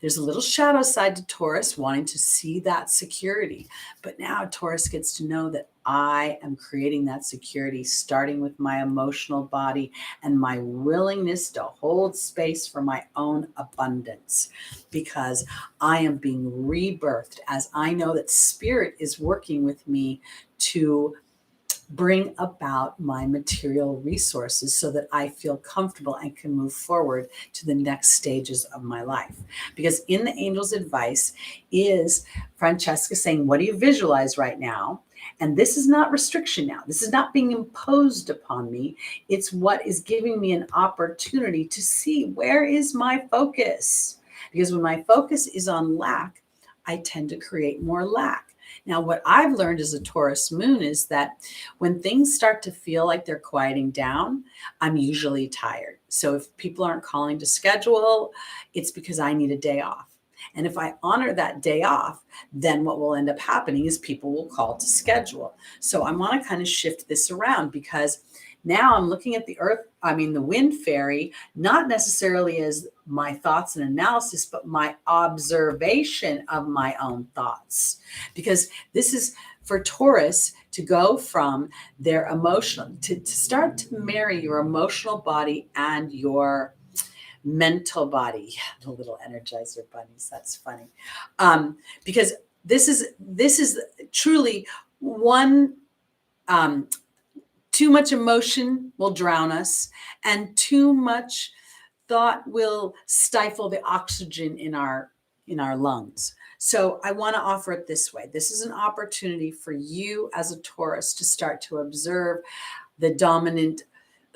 There's a little shadow side to Taurus wanting to see that security. But now Taurus gets to know that I am creating that security, starting with my emotional body and my willingness to hold space for my own abundance, because I am being rebirthed as I know that Spirit is working with me to bring about my material resources so that I feel comfortable and can move forward to the next stages of my life. Because in the angel's advice is Francesca saying, what do you visualize right now? And this is not restriction now. This is not being imposed upon me. It's what is giving me an opportunity to see, where is my focus? Because when my focus is on lack, I tend to create more lack. Now, what I've learned as a Taurus moon is that when things start to feel like they're quieting down, I'm usually tired. So if people aren't calling to schedule, it's because I need a day off. And if I honor that day off, then what will end up happening is people will call to schedule. So I want to kind of shift this around, because now I'm looking at the Wind Fairy, not necessarily as my thoughts and analysis, but my observation of my own thoughts. Because this is for Taurus to go from their emotional, to start to marry your emotional body and your mental body. The little energizer bunnies, that's funny. Because this is truly one, too much emotion will drown us, and too much thought will stifle the oxygen in our lungs. So I want to offer it this way. This is an opportunity for you as a Taurus to start to observe the dominant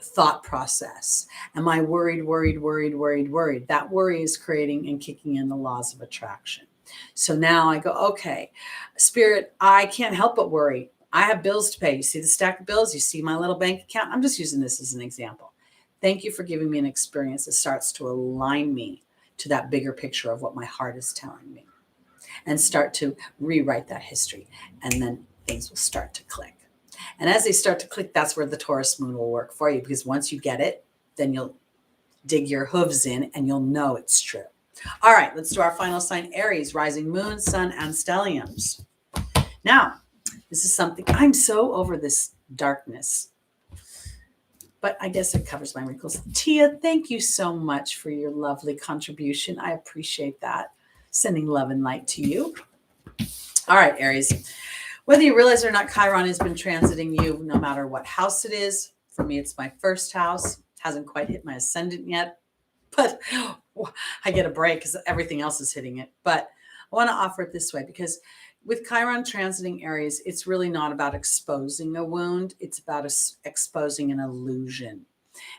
thought process. Am I worried, worried, worried, worried, worried? That worry is creating and kicking in the laws of attraction. So now I go, okay, Spirit, I can't help but worry. I have bills to pay. You see the stack of bills? You see my little bank account? I'm just using this as an example. Thank you for giving me an experience that starts to align me to that bigger picture of what my heart is telling me, and start to rewrite that history. And then things will start to click. And as they start to click, that's where the Taurus moon will work for you, because once you get it, then you'll dig your hooves in and you'll know it's true. All right, let's do our final sign, Aries, rising moon, sun, and stelliums. Now, this is something, I'm so over this darkness, but I guess it covers my wrinkles. Tia, thank you so much for your lovely contribution. I appreciate that. Sending love and light to you. All right, Aries. Whether you realize it or not, Chiron has been transiting you no matter what house it is. For me, it's my first house. Hasn't quite hit my ascendant yet, but I get a break because everything else is hitting it. But I want to offer it this way, because with Chiron transiting Aries, it's really not about exposing a wound. It's about exposing an illusion.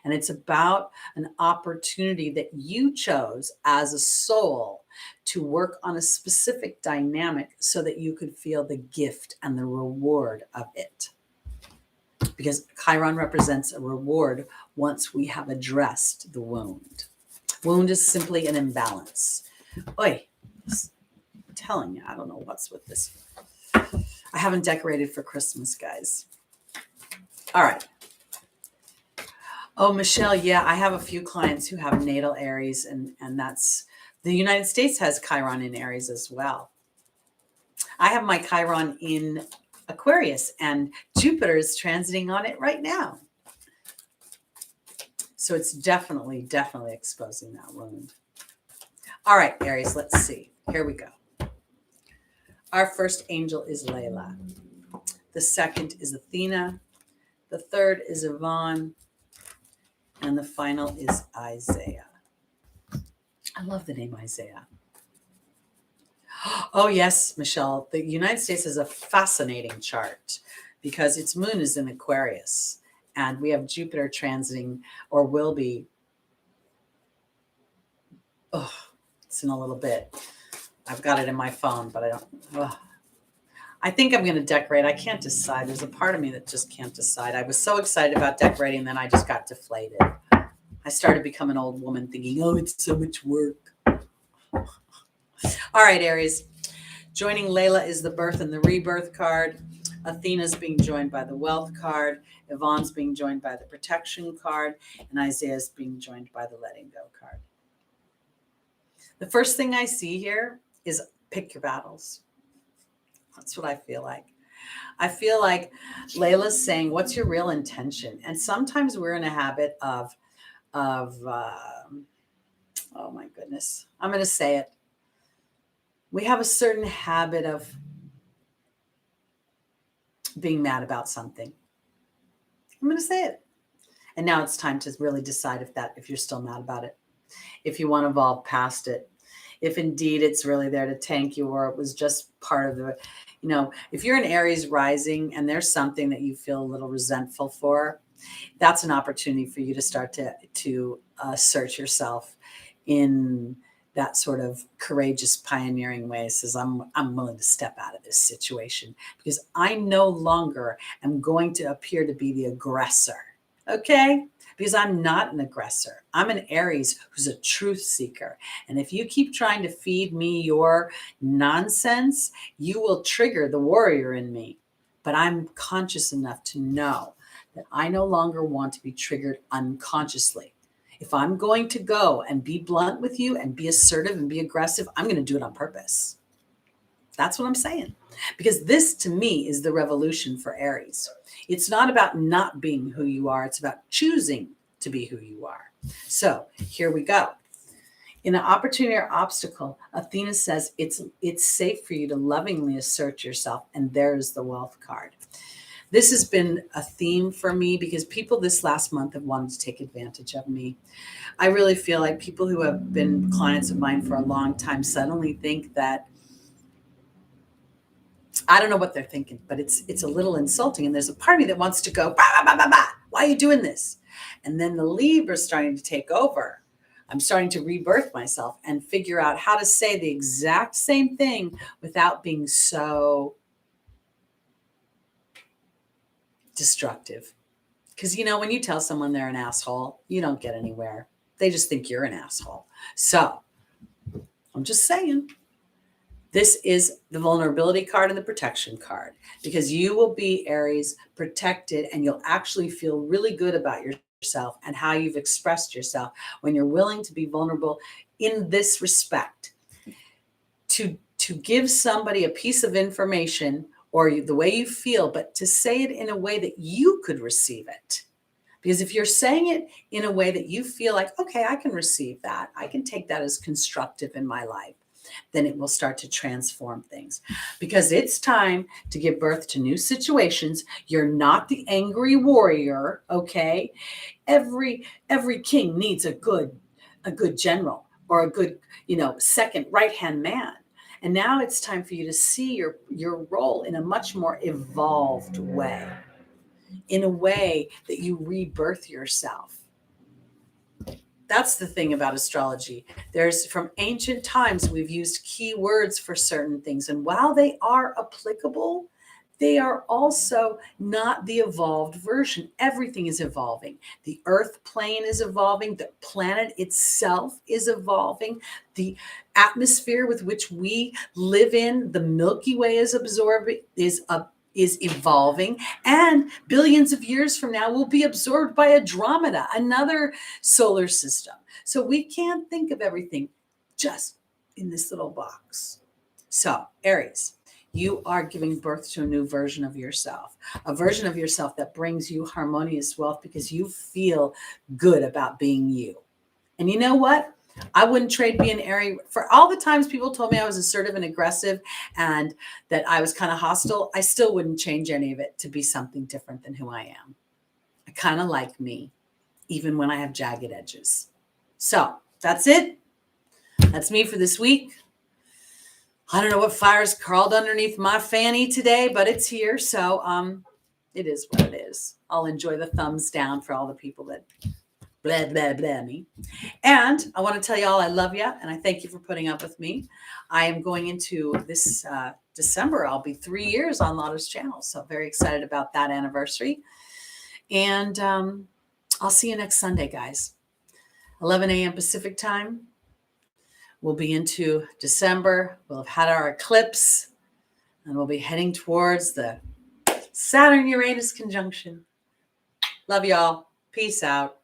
And it's about an opportunity that you chose as a soul to work on a specific dynamic so that you could feel the gift and the reward of it. Because Chiron represents a reward once we have addressed the wound. Wound is simply an imbalance. Oi, I'm telling you, I don't know what's with this. I haven't decorated for Christmas, guys. All right. Oh, Michelle, yeah, I have a few clients who have natal Aries, and that's, the United States has Chiron in Aries as well. I have my Chiron in Aquarius, and Jupiter is transiting on it right now. So it's definitely exposing that wound. All right, Aries, let's see. Here we go. Our first angel is Layla. The second is Athena. The third is Yvonne. And the final is Isaiah. I love the name Isaiah. Oh, yes, Michelle. The United States is a fascinating chart because its moon is in Aquarius. And we have Jupiter transiting, or will be. Oh, it's in a little bit. I've got it in my phone, but I don't. I think I'm going to decorate. I can't decide. There's a part of me that just can't decide. I was so excited about decorating, then I just got deflated. I started becoming an old woman thinking, oh, it's so much work. All right, Aries. Joining Layla is the birth and the rebirth card. Athena's being joined by the wealth card. Yvonne's being joined by the protection card. And Isaiah's being joined by the letting go card. The first thing I see here is pick your battles. That's what I feel like. I feel like Layla's saying, what's your real intention? And sometimes we're in a habit of oh my goodness, I'm going to say it. We have a certain habit of being mad about something. I'm going to say it. And now it's time to really decide if you're still mad about it, if you want to evolve past it, if indeed it's really there to tank you, or it was just part of the, if you're an Aries rising and there's something that you feel a little resentful for, that's an opportunity for you to start to assert yourself in that sort of courageous pioneering way. Says, I'm willing to step out of this situation because I no longer am going to appear to be the aggressor. Okay? Because I'm not an aggressor. I'm an Aries who's a truth seeker. And if you keep trying to feed me your nonsense, you will trigger the warrior in me. But I'm conscious enough to know that I no longer want to be triggered unconsciously. If I'm going to go and be blunt with you and be assertive and be aggressive, I'm going to do it on purpose. That's what I'm saying. Because this, to me, is the revolution for Aries. It's not about not being who you are. It's about choosing to be who you are. So here we go. In an opportunity or obstacle, Athena says it's safe for you to lovingly assert yourself. And there's the wealth card. This has been a theme for me because people this last month have wanted to take advantage of me. I really feel like people who have been clients of mine for a long time suddenly think that, I don't know what they're thinking, but it's a little insulting. And there's a part of me that wants to go, bah, bah, bah, bah, bah. Why are you doing this? And then the Libra is starting to take over. I'm starting to rebirth myself and figure out how to say the exact same thing without being so destructive. Because, when you tell someone they're an asshole, you don't get anywhere. They just think you're an asshole. So I'm just saying. This is the vulnerability card and the protection card, because you will be, Aries, protected, and you'll actually feel really good about yourself and how you've expressed yourself when you're willing to be vulnerable in this respect. To give somebody a piece of information or the way you feel, but to say it in a way that you could receive it. Because if you're saying it in a way that you feel like, okay, I can receive that, I can take that as constructive in my life, then it will start to transform things. Because it's time to give birth to new situations. You're not the angry warrior, okay? Every king needs a good general or a good, second right-hand man. And now it's time for you to see your role in a much more evolved way, in a way that you rebirth yourself. That's the thing about astrology. There's, from ancient times, we've used key words for certain things. And while they are applicable, they are also not the evolved version. Everything is evolving. The earth plane is evolving. The planet itself is evolving. The atmosphere with which we live in, the Milky Way, is evolving, and billions of years from now will be absorbed by Andromeda, another solar system. So we can't think of everything just in this little box. So, Aries, you are giving birth to a new version of yourself, a version of yourself that brings you harmonious wealth because you feel good about being you. And you know what? I wouldn't trade being Aries. For all the times people told me I was assertive and aggressive and that I was kind of hostile, I still wouldn't change any of it to be something different than who I am. I kind of like me, even when I have jagged edges. So that's it. That's me for this week. I don't know what fire's crawled underneath my fanny today, but it's here. So it is what it is. I'll enjoy the thumbs down for all the people that blah, blah, blah me. And I want to tell you all I love you, and I thank you for putting up with me. I am going into this December. I'll be 3 years on Lotta's channel, so very excited about that anniversary. And I'll see you next Sunday, guys. 11 a.m. Pacific time. We'll be into December. We'll have had our eclipse, and we'll be heading towards the Saturn-Uranus conjunction. Love y'all. Peace out.